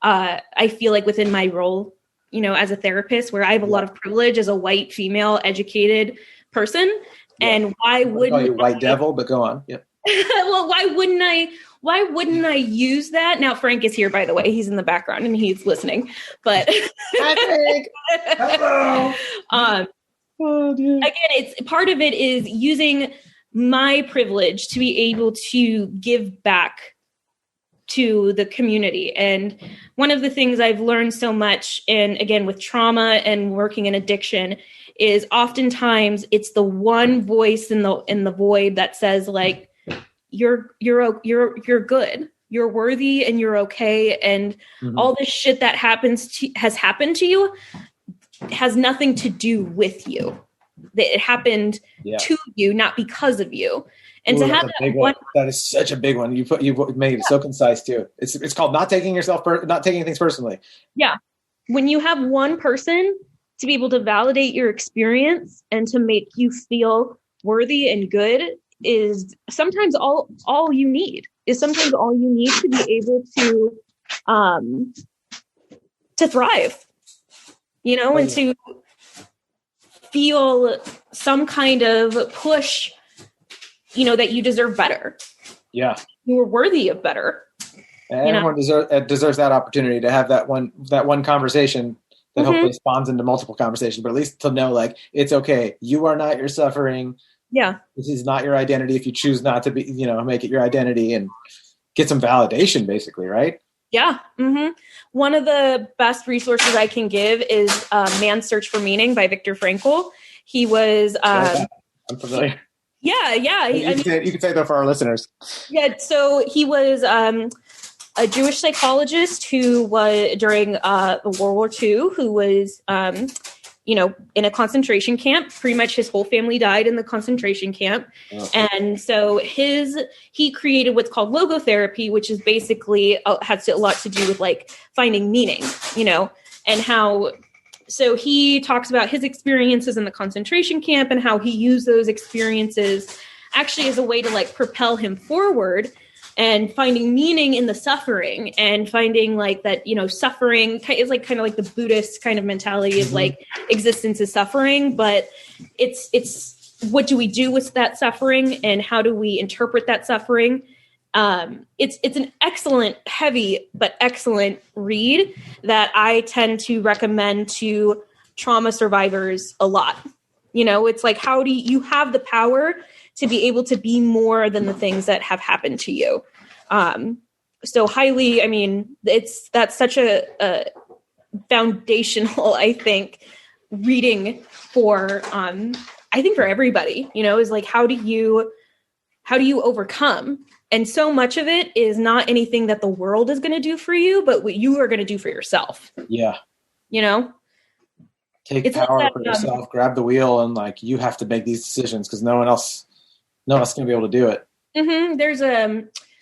I feel like within my role, you know, as a therapist, where I have a lot of privilege as a white, female, educated person. Yeah. And why wouldn't call you white devil, but go on. Yep. Well, why wouldn't I use that? Now, Frank is here, by the way. He's in the background and he's listening. But Hi, Frank. Hello. Again, it's part of it is using my privilege to be able to give back to the community. And one of the things I've learned so much, and again, with trauma and working in addiction, is oftentimes it's the one voice in the void that says like, you're good, you're worthy, and you're okay. And all this shit that has happened to you has nothing to do with you. It happened to you, not because of you. And to have that one, that is such a big one. You made it so concise too. It's called not taking things personally. Yeah. When you have one person to be able to validate your experience and to make you feel worthy and good is sometimes all you need. Is sometimes all you need to be able to thrive. You know, and to feel some kind of push, you know, that you deserve better. Yeah. You are worthy of better. And everyone deserves that opportunity to have that one conversation that hopefully spawns into multiple conversations, but at least to know, like, it's okay. You are not your suffering. Yeah. This is not your identity. If you choose not to be, you know, make it your identity and get some validation, basically, right? Yeah. Mm-hmm. One of the best resources I can give is Man's Search for Meaning by Viktor Frankl. He was... I'm familiar. Yeah. You can say that for our listeners. Yeah. So he was a Jewish psychologist who was during the World War II, who was, in a concentration camp. Pretty much his whole family died in the concentration camp. Oh. And so he created what's called logotherapy, which is basically has a lot to do with like finding meaning, you know, and how. So he talks about his experiences in the concentration camp and how he used those experiences actually as a way to like propel him forward and finding meaning in the suffering and finding like that, you know, suffering is like kind of like the Buddhist kind of mentality of like existence is suffering, but it's what do we do with that suffering and how do we interpret that suffering? It's an excellent, heavy, but excellent read that I tend to recommend to trauma survivors a lot. You know, it's like, how do you have the power to be able to be more than the things that have happened to you? So highly, I mean, that's such a foundational, I think, reading for, I think for everybody, you know, is like, how do you overcome? And so much of it is not anything that the world is going to do for you, but what you are going to do for yourself. Yeah. You know? Take power for yourself, grab the wheel, and like, you have to make these decisions because no one else going to be able to do it. Mm-hmm. There's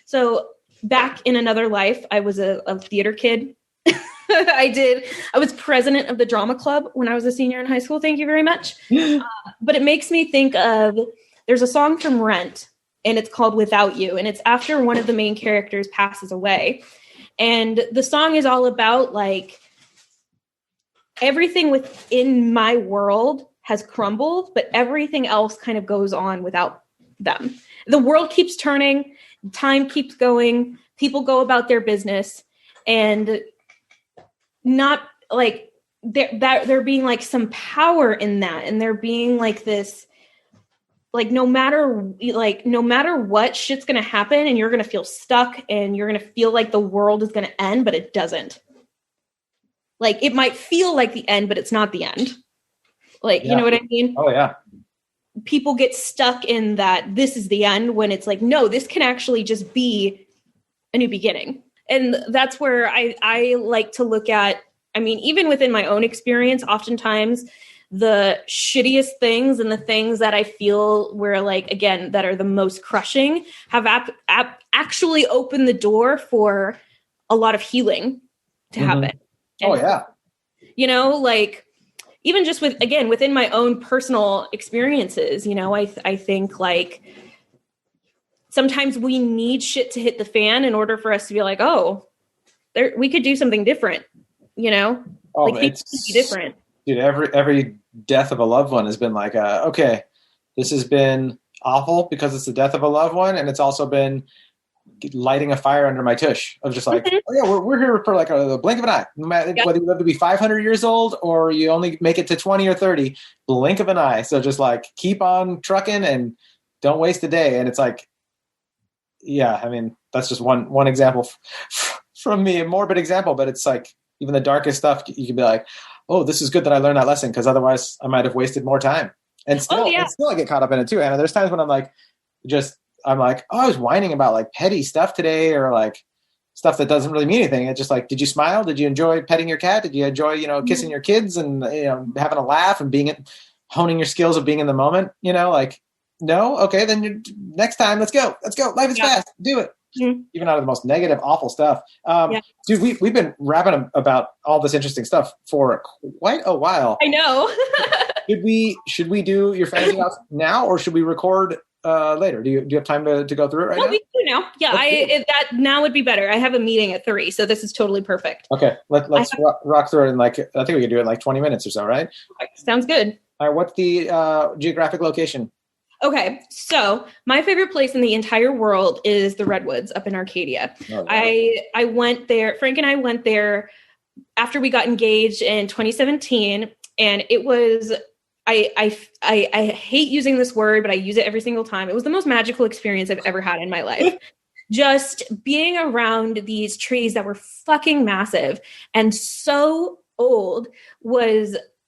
so back in another life, I was a theater kid. I was president of the drama club when I was a senior in high school. Thank you very much. But it makes me think of, there's a song from Rent and it's called Without You. And it's after one of the main characters passes away. And the song is all about like everything within my world has crumbled, but everything else kind of goes on without them. The world keeps turning, time keeps going, people go about their business, and not like there being like some power in that, and there being like this, like no matter what, shit's gonna happen, and you're gonna feel stuck, and you're gonna feel like the world is gonna end, but it doesn't. Like it might feel like the end, but it's not the end. Like, you know what I mean? Oh yeah. People get stuck in that this is the end when it's like, no, this can actually just be a new beginning. And that's where I like to look at, I mean, even within my own experience, oftentimes the shittiest things and the things that I feel were like, again, that are the most crushing have actually opened the door for a lot of healing to happen. Oh, yeah. You know, like even just within my own personal experiences, you know, I think like sometimes we need shit to hit the fan in order for us to be like, oh, we could do something different, you know? Oh, like things could be different. Dude, every death of a loved one has been like, okay, this has been awful because it's the death of a loved one, and it's also been lighting a fire under my tush of just like, oh yeah, we're here for like a blink of an eye. No matter whether you live to be 500 years old or you only make it to 20 or 30, blink of an eye. So just like keep on trucking and don't waste a day. And it's like, yeah, I mean, that's just one example from me, a morbid example, but it's like even the darkest stuff, you can be like, oh, this is good that I learned that lesson because otherwise I might have wasted more time. And still, I get caught up in it too, Anna. There's times when I'm like, oh, I was whining about like petty stuff today or like stuff that doesn't really mean anything. It's just like, did you smile? Did you enjoy petting your cat? Did you enjoy, kissing your kids and, having a laugh and honing your skills of being in the moment, like, no. Okay. Then next time, let's go. Life is fast. Do it. Mm-hmm. Even out of the most negative, awful stuff. Dude, we've been rapping about all this interesting stuff for quite a while. I know. Should we do your fantasy house now or should we record later? Do you have time to go through it right now? We do now. Yeah, that now would be better. I have a meeting at 3, so this is totally perfect. Okay, let's rock through it in like, I think we can do it in like 20 minutes or so, right? Okay, sounds good. All right, what's the geographic location? Okay, so my favorite place in the entire world is the Redwoods up in Arcadia. Oh, wow. I went there. Frank and I went there after we got engaged in 2017, and it was. I hate using this word, but I use it every single time. It was the most magical experience I've ever had in my life. Just being around these trees that were fucking massive and so old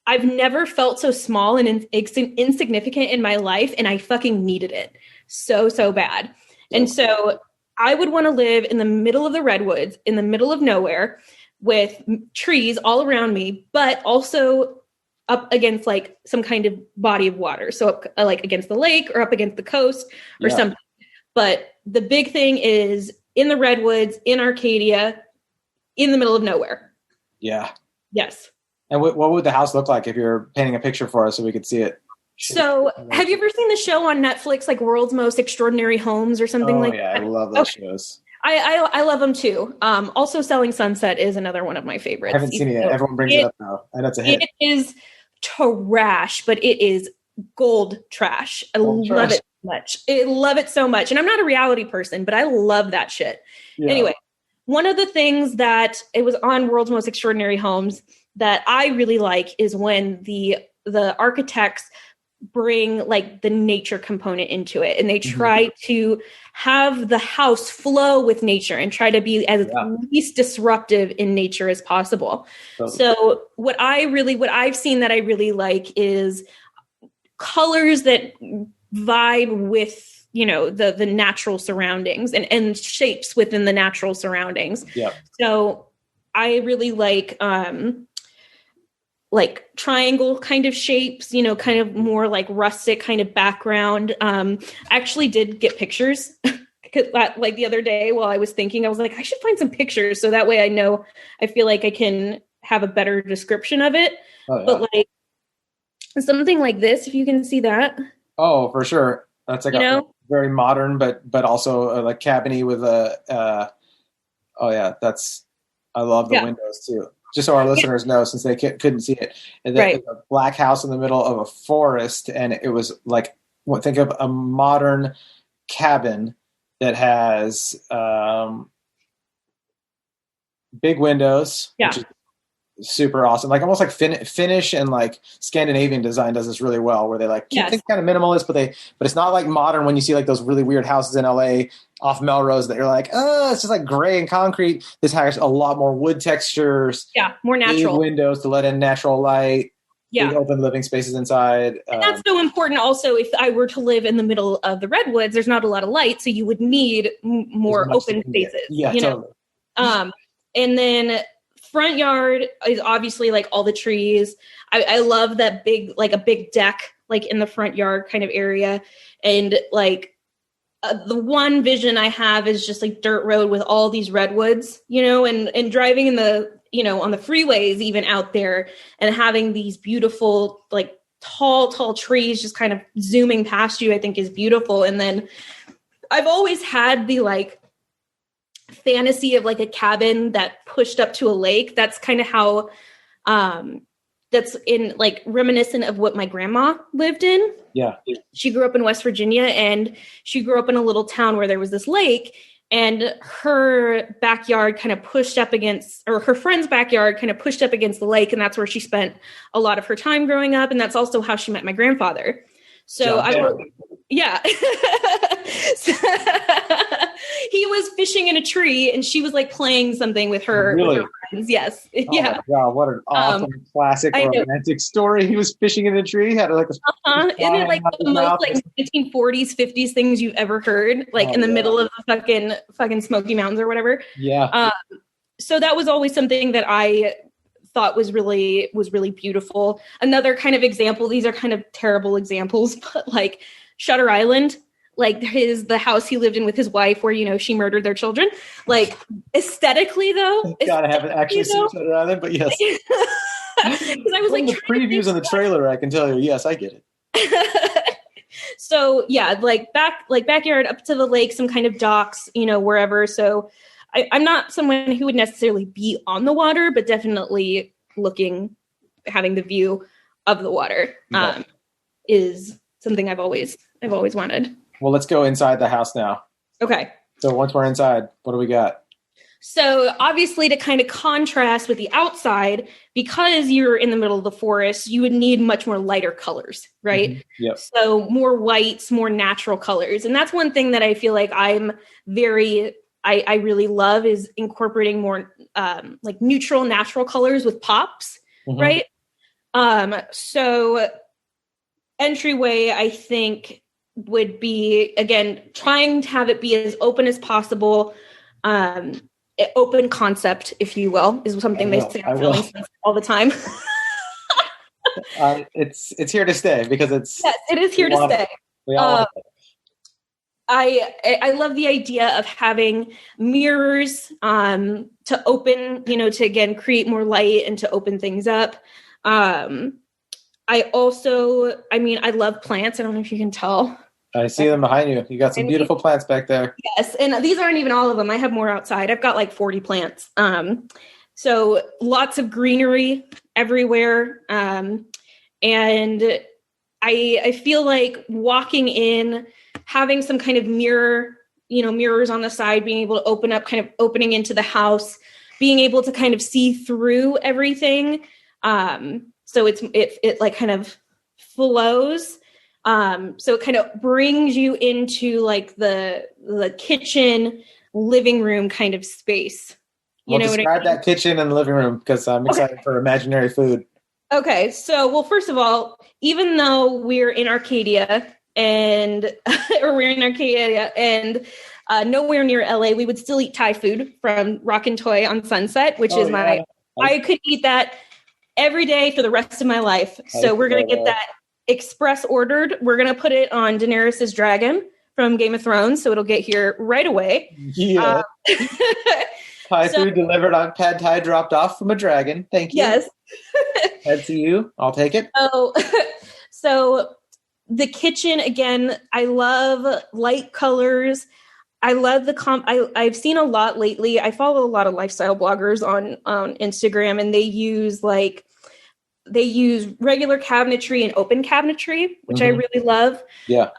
I've never felt so small and insignificant in my life, and I fucking needed it so bad. And so I would want to live in the middle of the Redwoods, in the middle of nowhere, with trees all around me, but also up against like some kind of body of water. So up, like against the lake or up against the coast or something. But the big thing is in the Redwoods, in Arcadia, in the middle of nowhere. Yeah. Yes. And what would the house look like if you're painting a picture for us so we could see it? So have you ever seen the show on Netflix, like World's Most Extraordinary Homes or something like that? I love those shows. I love them too. Also Selling Sunset is another one of my favorites. I haven't seen it yet. Everyone brings it up now. And that's a hit. It is trash, but it is gold trash. I love it so much. I love it so much. And I'm not a reality person, but I love that shit. Yeah. Anyway, one of the things that it was on World's Most Extraordinary Homes that I really like is when the architects bring like the nature component into it, and they try to have the house flow with nature and try to be as least disruptive in nature as possible. So what I've seen that I really like is colors that vibe with, the natural surroundings and shapes within the natural surroundings. Yeah. So I really like triangle kind of shapes, kind of more like rustic kind of background. I actually did get pictures like the other day while I was thinking, I was like, I should find some pictures so that way I feel like I can have a better description of it. Oh, yeah. But like something like this, if you can see that. Oh, for sure. That's like a very modern, but also like cabiny with I love the windows too. Just so our listeners know, since they couldn't see it, and a black house in the middle of a forest, and it was like, think of a modern cabin that has big windows, which is super awesome. Like almost like Finnish and like Scandinavian design does this really well, where they like keep things kind of minimalist, but it's not like modern when you see like those really weird houses in LA off Melrose that you're like, it's just like gray and concrete. This has a lot more wood textures. Yeah, more natural. Big windows to let in natural light. Yeah. Big open living spaces inside. And that's so important also. If I were to live in the middle of the redwoods, there's not a lot of light, so you would need more open spaces. Yeah, totally. And then front yard is obviously like all the trees. I love that big, like a big deck, like in the front yard kind of area. And like the one vision I have is just like dirt road with all these redwoods, and driving in the, on the freeways, even out there, and having these beautiful, like tall trees just kind of zooming past you, I think is beautiful. And then I've always had the like fantasy of like a cabin that pushed up to a lake. That's kind of how that's in like reminiscent of what my grandma lived in. Yeah. She grew up in West Virginia, and she grew up in a little town where there was this lake, and her backyard kind of pushed up against, or her friend's backyard kind of pushed up against the lake. And that's where she spent a lot of her time growing up. And that's also how she met my grandfather. So yeah. He was fishing in a tree, and she was like playing something with her, really? with her friends. Yes. Oh yeah. Wow, what an awesome classic romantic story. He was fishing in a tree, had like a Isn't it like the most like 1940s, 50s things you've ever heard? Like in the middle of the fucking Smoky Mountains or whatever. Yeah. So that was always something that I thought was really beautiful. Another kind of example, these are kind of terrible examples, but like Shutter Island, like the house he lived in with his wife where, she murdered their children. Like aesthetically though. God, I haven't actually seen Shutter Island, but yes. Because I was like the previews on the trailer, I can tell you, yes, I get it. So yeah, like backyard up to the lake, some kind of docks, wherever. So I'm not someone who would necessarily be on the water, but definitely having the view of the water is something I've always wanted. Well, let's go inside the house now. Okay. So once we're inside, what do we got? So obviously to kind of contrast with the outside, because you're in the middle of the forest, you would need much more lighter colors, right? Mm-hmm. Yep. So more whites, more natural colors. And that's one thing that I feel like I really love is incorporating more like neutral, natural colors with pops, right? So entryway, I think, would be, again, trying to have it be as open as possible. Open concept, if you will, is something they say on Selling Sunset all the time. It's here to stay because yes, it is here to stay. We all love it. I love the idea of having mirrors to open, to again create more light and to open things up. I love plants. I don't know if you can tell. I see them behind you. You got some beautiful plants back there. Yes, and these aren't even all of them. I have more outside. I've got like 40 plants. So lots of greenery everywhere. And I feel like walking in, having some kind of mirrors on the side, being able to open up, kind of opening into the house, being able to kind of see through everything. So it like kind of flows. So it kind of brings you into like the kitchen, living room kind of space. Describe that kitchen and living room because I'm excited for imaginary food. Okay. So, well, first of all, even though we're in Arcadia and nowhere near LA, we would still eat Thai food from Rock and Toy on Sunset, which is I could eat that every day for the rest of my life. So we're going to get that express ordered. We're going to put it on Daenerys's dragon from Game of Thrones. So it'll get here right away. Yeah. Thai food delivered on pad Thai, dropped off from a dragon. Thank you. Yes. Head to you. I'll take it. So the kitchen, again, I love light colors. I love I've seen a lot lately. I follow a lot of lifestyle bloggers on Instagram, and they use regular cabinetry and open cabinetry, which I really love. Yeah.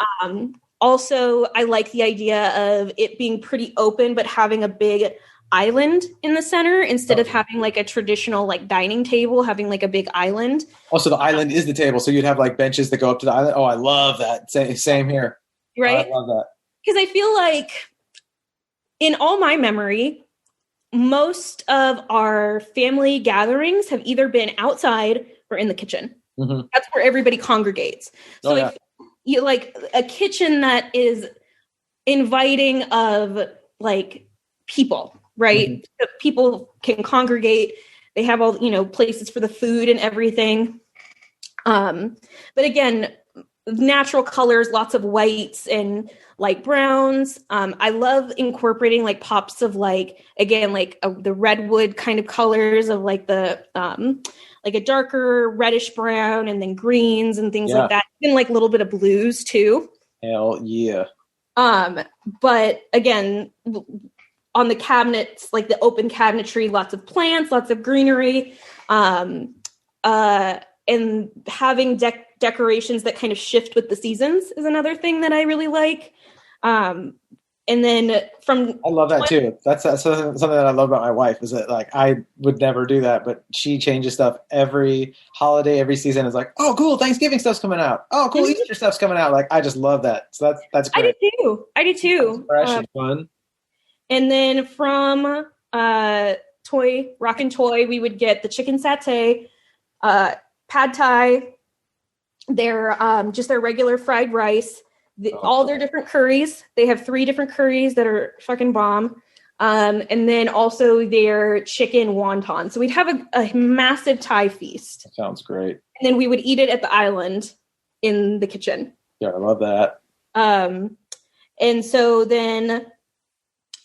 Also, I like the idea of it being pretty open, but having a big island in the center instead of having like a traditional like dining table, having like a big island. Oh, so the island is the table. So you'd have like benches that go up to the island. Oh, I love that. Same here. Right. I love that. Because I feel like in all my memory, most of our family gatherings have either been outside or in the kitchen. Mm-hmm. That's where everybody congregates. So if you like a kitchen that is inviting of like people, right? Mm-hmm. So people can congregate. They have all, places for the food and everything. But again, natural colors, lots of whites and light browns. I love incorporating like pops of like, again, like the redwood kind of colors of like the, like a darker reddish brown and then greens and things like that. Even like a little bit of blues too. Hell yeah. But again, on the cabinets, like the open cabinetry, lots of plants, lots of greenery, and having decorations that kind of shift with the seasons is another thing that I really like. And then I love that too. That's something that I love about my wife is that like I would never do that, but she changes stuff every holiday, every season. Is like, oh, cool, Thanksgiving stuff's coming out. Oh, cool, Easter stuff's coming out. Like I just love that. So that's great. I do too. Fresh and fun. And then from Rock and Toy, we would get the chicken satay, pad thai, their just their regular fried rice. All their different curries. They have 3 different curries that are fucking bomb. And then also their chicken wonton. So we'd have a massive Thai feast. That sounds great. And then we would eat it at the island in the kitchen. Yeah, I love that. And so then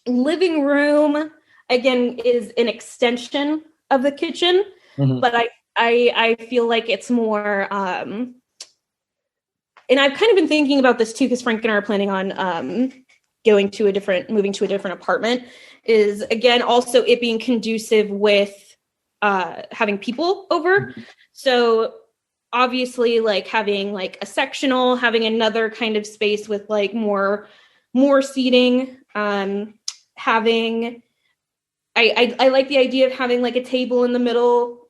living room, again, is an extension of the kitchen. Mm-hmm. But I feel like it's more... and I've kind of been thinking about this too, because Frank and I are planning on moving to a different apartment, is again, also it being conducive with having people over. Mm-hmm. So obviously like having like a sectional, having another kind of space with like more seating, having, I like the idea of having like a table in the middle,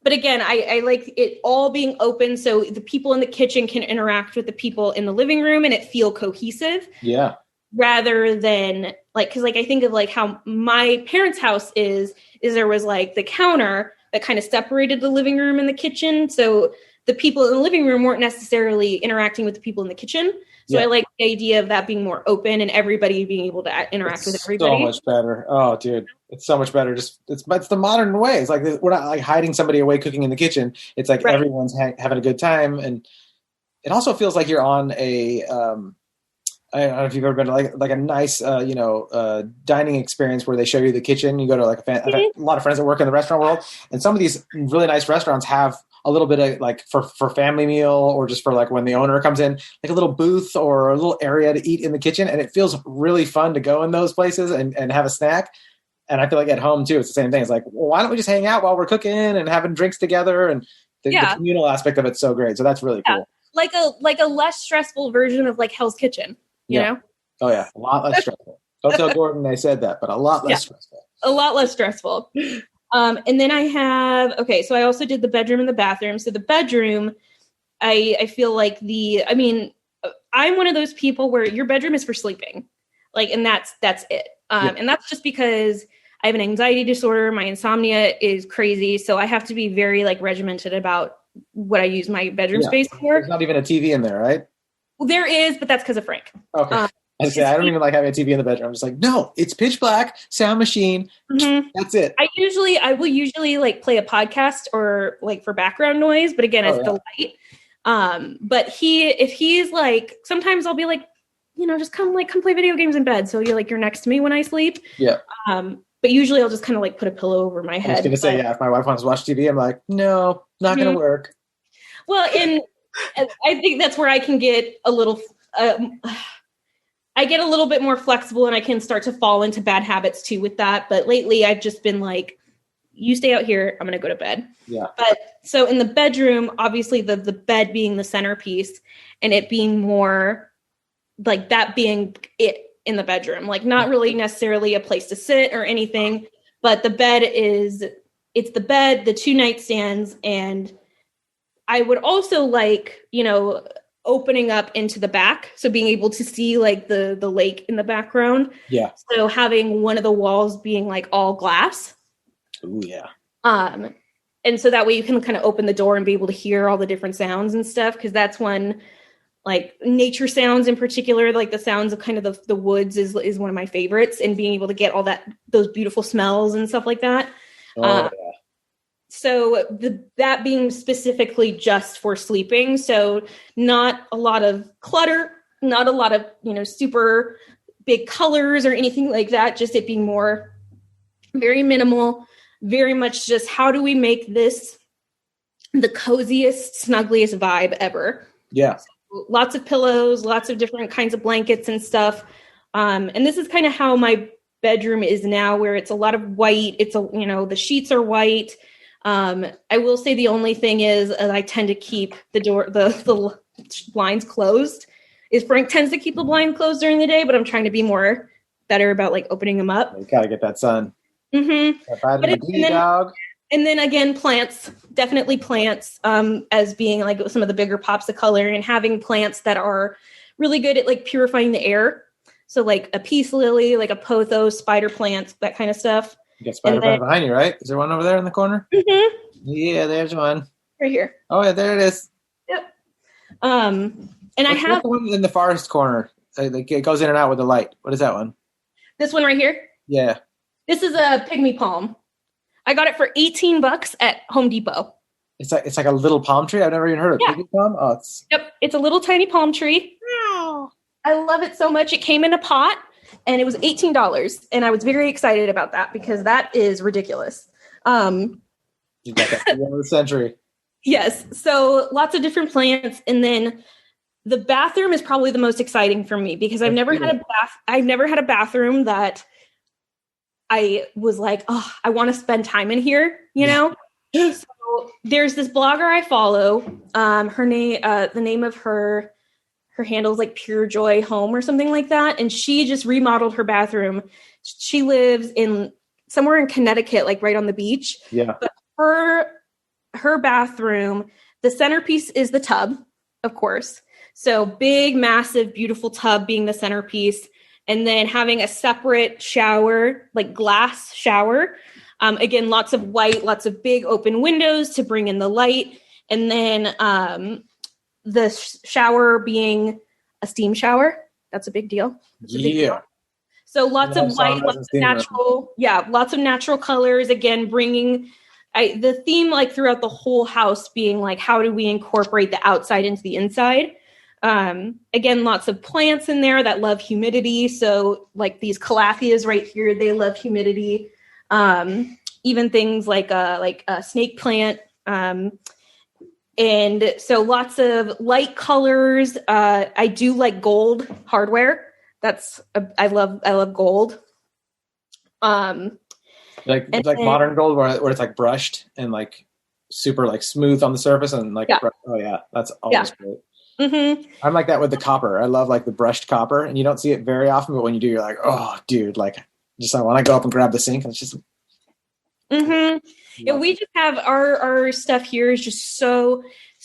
but again, I like it all being open so the people in the kitchen can interact with the people in the living room and it feel cohesive. Yeah. Rather than like, because like I think of like how my parents' house is there was like the counter that kind of separated the living room and the kitchen. So the people in the living room weren't necessarily interacting with the people in the kitchen. So I like the idea of that being more open and everybody being able to interact with everybody. So much better. Oh, dude, it's so much better. Just it's the modern way. It's like we're not like hiding somebody away cooking in the kitchen. It's like everyone's having a good time, and it also feels like you're on a. I don't know if you've ever been to like a nice dining experience where they show you the kitchen. You go to like I've had a lot of friends that work in the restaurant world, and some of these really nice restaurants have a little bit of like for family meal or just for like when the owner comes in, like a little booth or a little area to eat in the kitchen. And it feels really fun to go in those places and have a snack. And I feel like at home too, it's the same thing. It's like, well, why don't we just hang out while we're cooking and having drinks together? And the communal aspect of it's so great. So that's really cool. Like a less stressful version of like Hell's Kitchen, you know? Oh yeah. A lot less stressful. Don't tell Gordon I said that, but a lot less stressful. A lot less stressful. And then I have, so I also did the bedroom and the bathroom. So the bedroom, I feel like I'm one of those people where your bedroom is for sleeping. Like, and that's it. And that's just because I have an anxiety disorder. My insomnia is crazy. So I have to be very like regimented about what I use my bedroom space for. There's not even a TV in there, right? Well, there is, but that's because of Frank. Okay. I don't even like having a TV in the bedroom. I'm just like, no, it's pitch black, sound machine. Mm-hmm. That's it. I will usually like play a podcast or like for background noise, but again, it's the light. But if he's like, sometimes I'll be like, just come play video games in bed. So you're next to me when I sleep. Yeah. But usually I'll just kind of like put a pillow over my head. I was going to say, if my wife wants to watch TV, I'm like, no, not going to work. Well, and I think that's where I can get a little, I get a little bit more flexible and I can start to fall into bad habits too with that. But lately I've just been like, you stay out here, I'm going to go to bed. Yeah. But so in the bedroom, obviously the bed being the centerpiece and it being more like that being it in the bedroom, like not really necessarily a place to sit or anything, but the bed it's the bed, the 2 nightstands. And I would also like, opening up into the back. So being able to see like the lake in the background. Yeah. So having one of the walls being like all glass. Ooh, yeah. And so that way you can kind of open the door and be able to hear all the different sounds and stuff. Cause that's when like nature sounds in particular, like the sounds of kind of the woods is one of my favorites, and being able to get all those beautiful smells and stuff like that. Yeah. So that being specifically just for sleeping. So not a lot of clutter, not a lot of, super big colors or anything like that. Just it being more very minimal, very much just how do we make this the coziest, snuggliest vibe ever? Yeah. So lots of pillows, lots of different kinds of blankets and stuff. And this is kind of how my bedroom is now, where it's a lot of white. It's the sheets are white. I will say the only thing is I tend to keep the blinds closed. Frank tends to keep the blind closed during the day, but I'm trying to be more better about like opening them up. You gotta get that sun. Mm-hmm. Dog. And then again, plants, definitely plants, as being like some of the bigger pops of color, and having plants that are really good at like purifying the air. So like a peace lily, like a pothos, spider plants, that kind of stuff. You got spider plant behind you, right? Is there one over there in the corner? Mm-hmm. Yeah, there's one. Right here. Oh, yeah, there it is. Yep. And I have the one in the forest corner. It goes in and out with the light. What is that one? This one right here. Yeah. This is a pygmy palm. I got it for $18 at Home Depot. It's like a little palm tree. I've never even heard of pygmy palm. Oh, It's a little tiny palm tree. Wow. I love it so much. It came in a pot. And it was $18, and I was very excited about that because that is ridiculous. You got that for the end of the century. Yes, so lots of different plants, and then the bathroom is probably the most exciting for me because I've never had a bathroom that I was like, oh, I want to spend time in here. So there's this blogger I follow. Her name, the name of her handle is like Pure Joy Home or something like that. And she just remodeled her bathroom. She lives somewhere in Connecticut, like right on the beach. Yeah. But her bathroom, the centerpiece is the tub, of course. So big, massive, beautiful tub being the centerpiece. And then having a separate shower, like glass shower. Again, lots of white, lots of big open windows to bring in the light. And then, the shower being a steam shower. That's a big deal. Deal. So lots of white, lots of natural, lots of natural colors. Again, bringing the theme like throughout the whole house being like, how do we incorporate the outside into the inside? Again, lots of plants in there that love humidity. So like these calatheas right here, they love humidity. Even things like a snake plant, and so lots of light colors. I do like gold hardware. I love gold. Like modern gold where it's like brushed and like super like smooth on the surface and like, oh yeah, that's always great. Mm-hmm. I'm like that with the copper. I love like the brushed copper, and you don't see it very often, but when you do, you're like, oh dude, like I want to go up and grab the sink. And it's just, mm-hmm. Yeah, we just have our stuff here is just so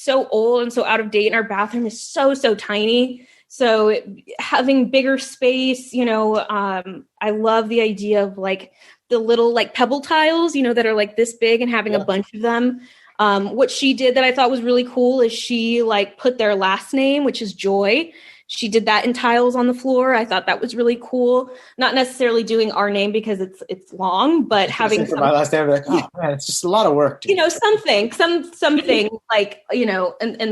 old and so out of date, and our bathroom is so tiny. So having bigger space, I love the idea of like the little like pebble tiles, that are like this big, and having a bunch of them. What she did that I thought was really cool is she like put their last name, which is Joy. She did that in tiles on the floor. I thought that was really cool. Not necessarily doing our name because it's long, but having my last name, like, oh man, it's just a lot of work. Dude. Something like, in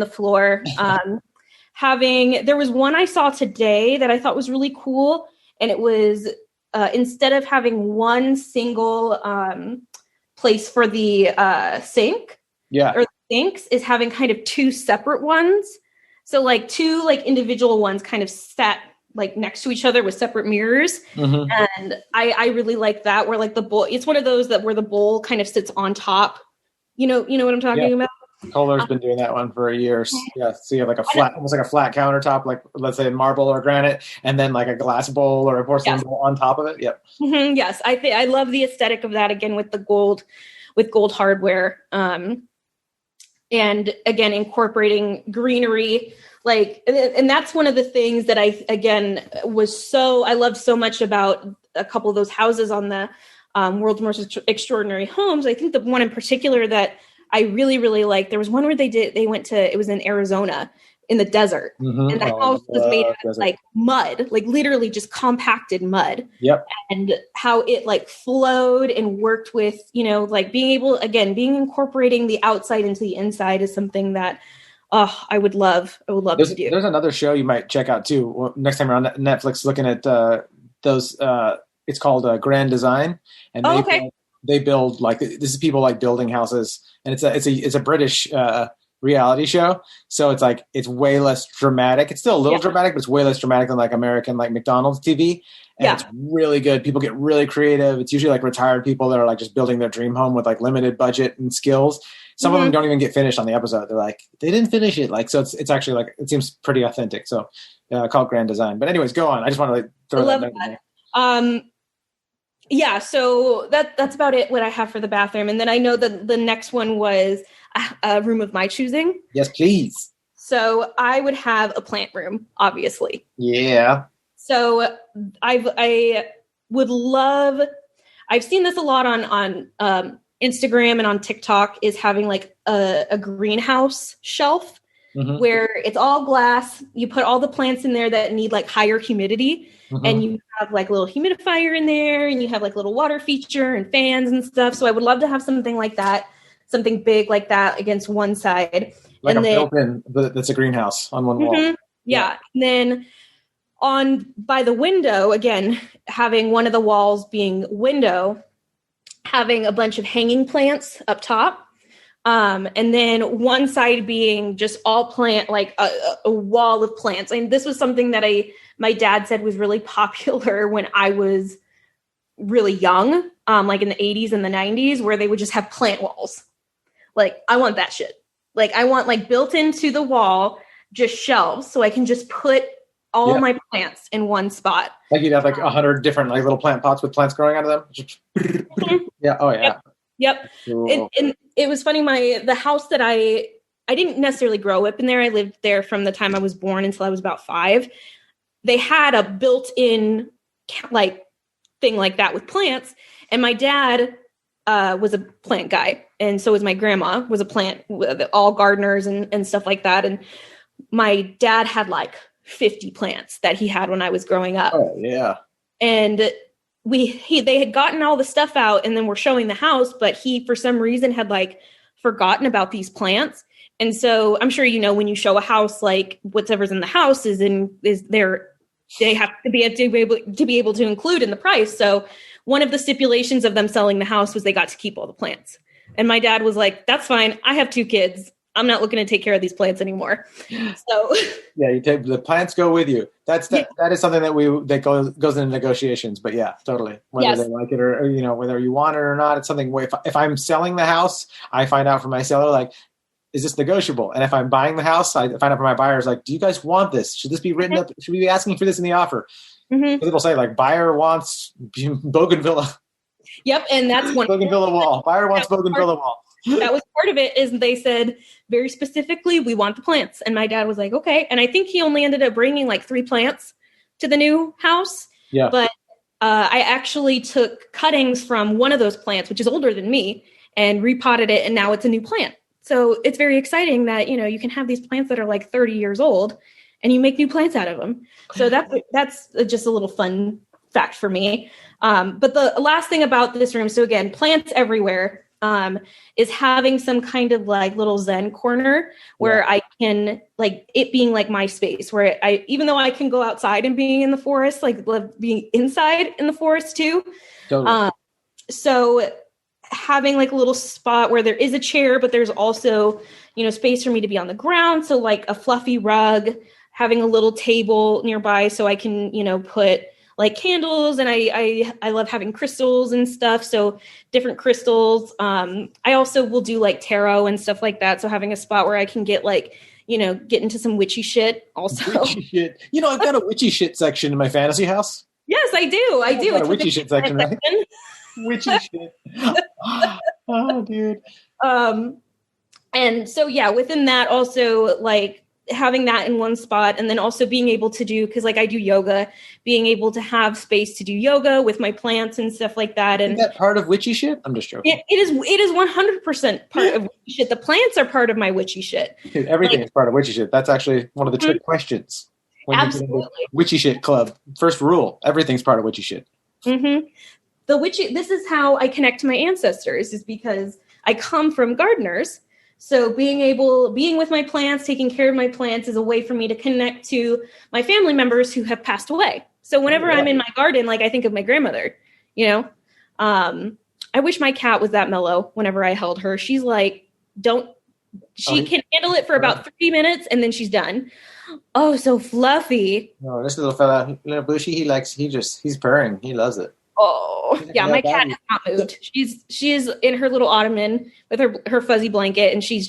the floor. There was one I saw today that I thought was really cool. And it was, instead of having one single place for the sink, or the sinks, is having kind of two separate ones. So like two like individual ones kind of sat like next to each other with separate mirrors. Mm-hmm. And I really like that, where like the bowl, it's one of those that where the bowl kind of sits on top. You know what I'm talking about? Kohler's been doing that one for years. Yeah, so you have like a flat, almost like a flat countertop, like let's say marble or granite, and then like a glass bowl or a porcelain bowl on top of it. Yep. Yes, I love the aesthetic of that, again with the gold hardware, and again incorporating greenery. Like, and that's one of the things that I loved so much about a couple of those houses on the World's Most Extraordinary Homes. I think the one in particular that I really, really liked, there was one where it was in Arizona in the desert, and the house was made out of like mud, like literally just compacted mud. Yep. And how it like flowed and worked with, like being incorporating the outside into the inside is something that I would love to do. There's another show you might check out too next time you're on Netflix looking at those. It's called Grand Design, and they build like, this is people like building houses, and it's a British reality show. So it's way less dramatic. It's still a little dramatic, but it's way less dramatic than like American like McDonald's TV. And it's really good. People get really creative. It's usually like retired people that are like just building their dream home with like limited budget and skills. Some of them don't even get finished on the episode. They're like, they didn't finish it. Like, so it's actually like, it seems pretty authentic. So called Grand Design. But anyways, go on. I just want to like throw that in there. So that's about it, what I have for the bathroom. And then I know that the next one was a room of my choosing. Yes, please. So I would have a plant room, obviously. Yeah. So I would love, I've seen this a lot on Instagram and on TikTok, is having like a greenhouse shelf where it's all glass. You put all the plants in there that need like higher humidity, and you have like a little humidifier in there, and you have like little water feature and fans and stuff. So I would love to have something like that, something big like that against one side. Like and built-in, that's a greenhouse on one wall. Yeah. And then by the window, again, having one of the walls being window, having a bunch of hanging plants up top. And then one side being just all plant, like a wall of plants. And this was something that my dad said was really popular when I was really young, like in the 80s and the 90s, where they would just have plant walls. Like, I want that shit. Like, I want like built into the wall, just shelves, so I can just put all my plants in one spot. Like you'd have like 100 different like little plant pots with plants growing out of them. Yeah. Oh yeah. Yep. Cool. And it was funny. The house that I didn't necessarily grow up in there. I lived there from the time I was born until I was about 5. They had a built-in like thing like that with plants. And my dad was a plant guy. And so was my grandma, was a plant, all gardeners and stuff like that. And my dad had like 50 plants that he had when I was growing up. Oh yeah. And they had gotten all the stuff out and then were showing the house, but he, for some reason, had like forgotten about these plants. And so I'm sure, when you show a house, like whatever's in the house they have to be able to include in the price. So one of the stipulations of them selling the house was they got to keep all the plants. And my dad was like, that's fine. I have 2 kids. I'm not looking to take care of these plants anymore. So yeah, you take the plants go with you. That is something that goes into negotiations. But yeah, totally. Whether they like it or whether you want it or not, it's something. If I'm selling the house, I find out from my seller like, is this negotiable? And if I'm buying the house, I find out from my buyers like, do you guys want this? Should this be written up? Should we be asking for this in the offer? People say like, buyer wants bougainvillea. Yep, and that's one bougainvillea wall. Buyer wants bougainvillea wall. That was part of it, is they said very specifically, we want the plants. And my dad was like, okay. And I think he only ended up bringing like 3 plants to the new house. Yeah. But I actually took cuttings from one of those plants, which is older than me, and repotted it. And now it's a new plant. So it's very exciting that, you can have these plants that are like 30 years old and you make new plants out of them. So that's just a little fun fact for me. But the last thing about this room, so again, plants everywhere. Is having some kind of like little Zen corner where I can, like, it being like my space where even though I can go outside and being in the forest, like love being inside in the forest too. Totally. So having like a little spot where there is a chair, but there's also, space for me to be on the ground. So like a fluffy rug, having a little table nearby so I can, put like candles, and I love having crystals and stuff. So different crystals. I also will do like tarot and stuff like that. So having a spot where I can get like, get into some witchy shit also. Witchy shit. I've got a witchy shit section in my fantasy house. Yes, I do. I've got a witchy shit section, right? Witchy shit. Oh, dude. And so, yeah, within that also, like, having that in one spot, and then also being able to do, because like I do yoga, being able to have space to do yoga with my plants and stuff like that. And is that part of witchy shit? I'm just joking. It is 100% part of witchy shit. The plants are part of my witchy shit. Dude, everything is part of witchy shit. That's actually one of the trick questions. When Absolutely. You get into witchy shit club. First rule: everything's part of witchy shit. Mm-hmm. This is how I connect to my ancestors, is because I come from gardeners. So being with my plants, taking care of my plants is a way for me to connect to my family members who have passed away. So whenever I'm in my garden, like I think of my grandmother, I wish my cat was that mellow whenever I held her. She's like, she can handle it for about 30 minutes and then she's done. Oh, so fluffy. No, this little fella, little bushy, he's purring. He loves it. Oh, yeah, my cat has not moved. She's in her little ottoman with her fuzzy blanket, and she's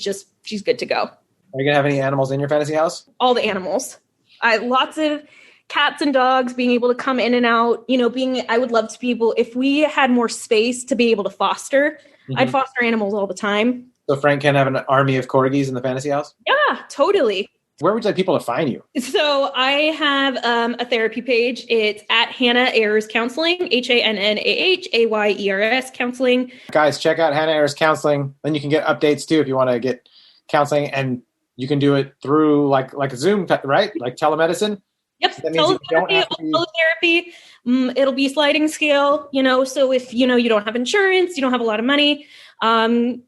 good to go. Are you going to have any animals in your fantasy house? All the animals. Lots of cats and dogs being able to come in and out. I would love to be able, if we had more space to be able to foster, I'd foster animals all the time. So Frank can have an army of corgis in the fantasy house? Yeah, totally. Where would you like people to find you? So I have a therapy page. It's at Hannah Ayers Counseling, HANNAHAYERS Counseling. Guys, check out Hannah Ayers Counseling. Then you can get updates too if you want to get counseling, and you can do it through like a Zoom, right? Like telemedicine. Yep, so teletherapy. It'll be sliding scale. So if you don't have insurance, you don't have a lot of money, my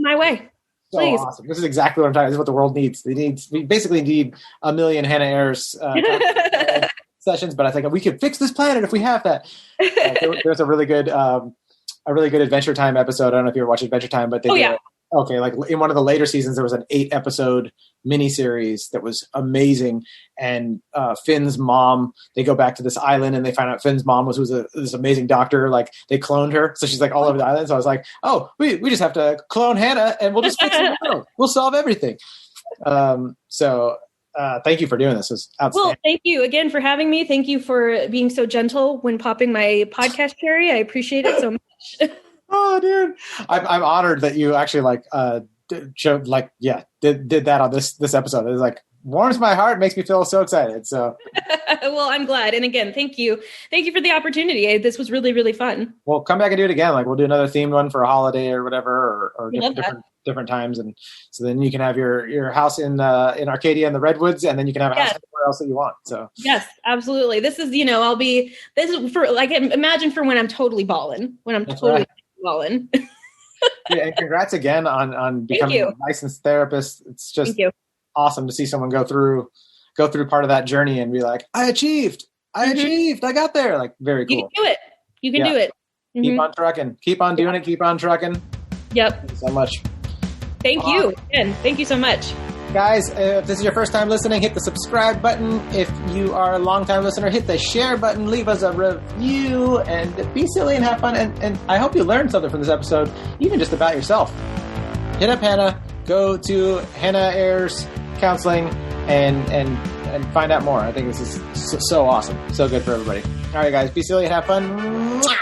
way. So Please. Awesome. This is exactly what I'm talking about. This is what the world needs. We basically need 1 million Hannah Ayers sessions, but I think we could fix this planet if we have that. There's a really good Adventure Time episode. I don't know if you ever watched Adventure Time, but okay, like in one of the later seasons, there was an 8-episode miniseries that was amazing. And Finn's mom, they go back to this island and they find out Finn's mom was this amazing doctor. Like they cloned her, so she's like all over the island. So I was like, oh, we just have to clone Hannah and we'll just fix the world. We'll solve everything. So thank you for doing this. It was outstanding. Well, thank you again for having me. Thank you for being so gentle when popping my podcast cherry. I appreciate it so much. Oh, dude, I'm honored that you actually did that on this episode. It was like warms my heart, makes me feel so excited. So, well, I'm glad. And again, thank you for the opportunity. This was really, really fun. Well, come back and do it again. Like we'll do another themed one for a holiday or whatever, or different times, and so then you can have your house in Arcadia in the Redwoods, and then you can have a house anywhere else that you want. So yes, absolutely. This is this is for imagine for when I'm totally balling. Balling. Yeah, and congrats again on becoming a licensed therapist. It's just awesome to see someone go through part of that journey and be like, I achieved, I got there. Like very cool. You can do it. Mm-hmm. Keep on trucking. Keep on doing it. Keep on trucking. Yep. Thank you so much. Thank you. Again, thank you so much. Guys, if this is your first time listening, hit the subscribe button. If you are a long-time listener, hit the share button. Leave us a review and be silly and have fun. And I hope you learned something from this episode, even just about yourself. Hit up Hannah. Go to Hannah Ayers Counseling and find out more. I think this is so awesome. So good for everybody. All right, guys. Be silly and have fun. Mwah!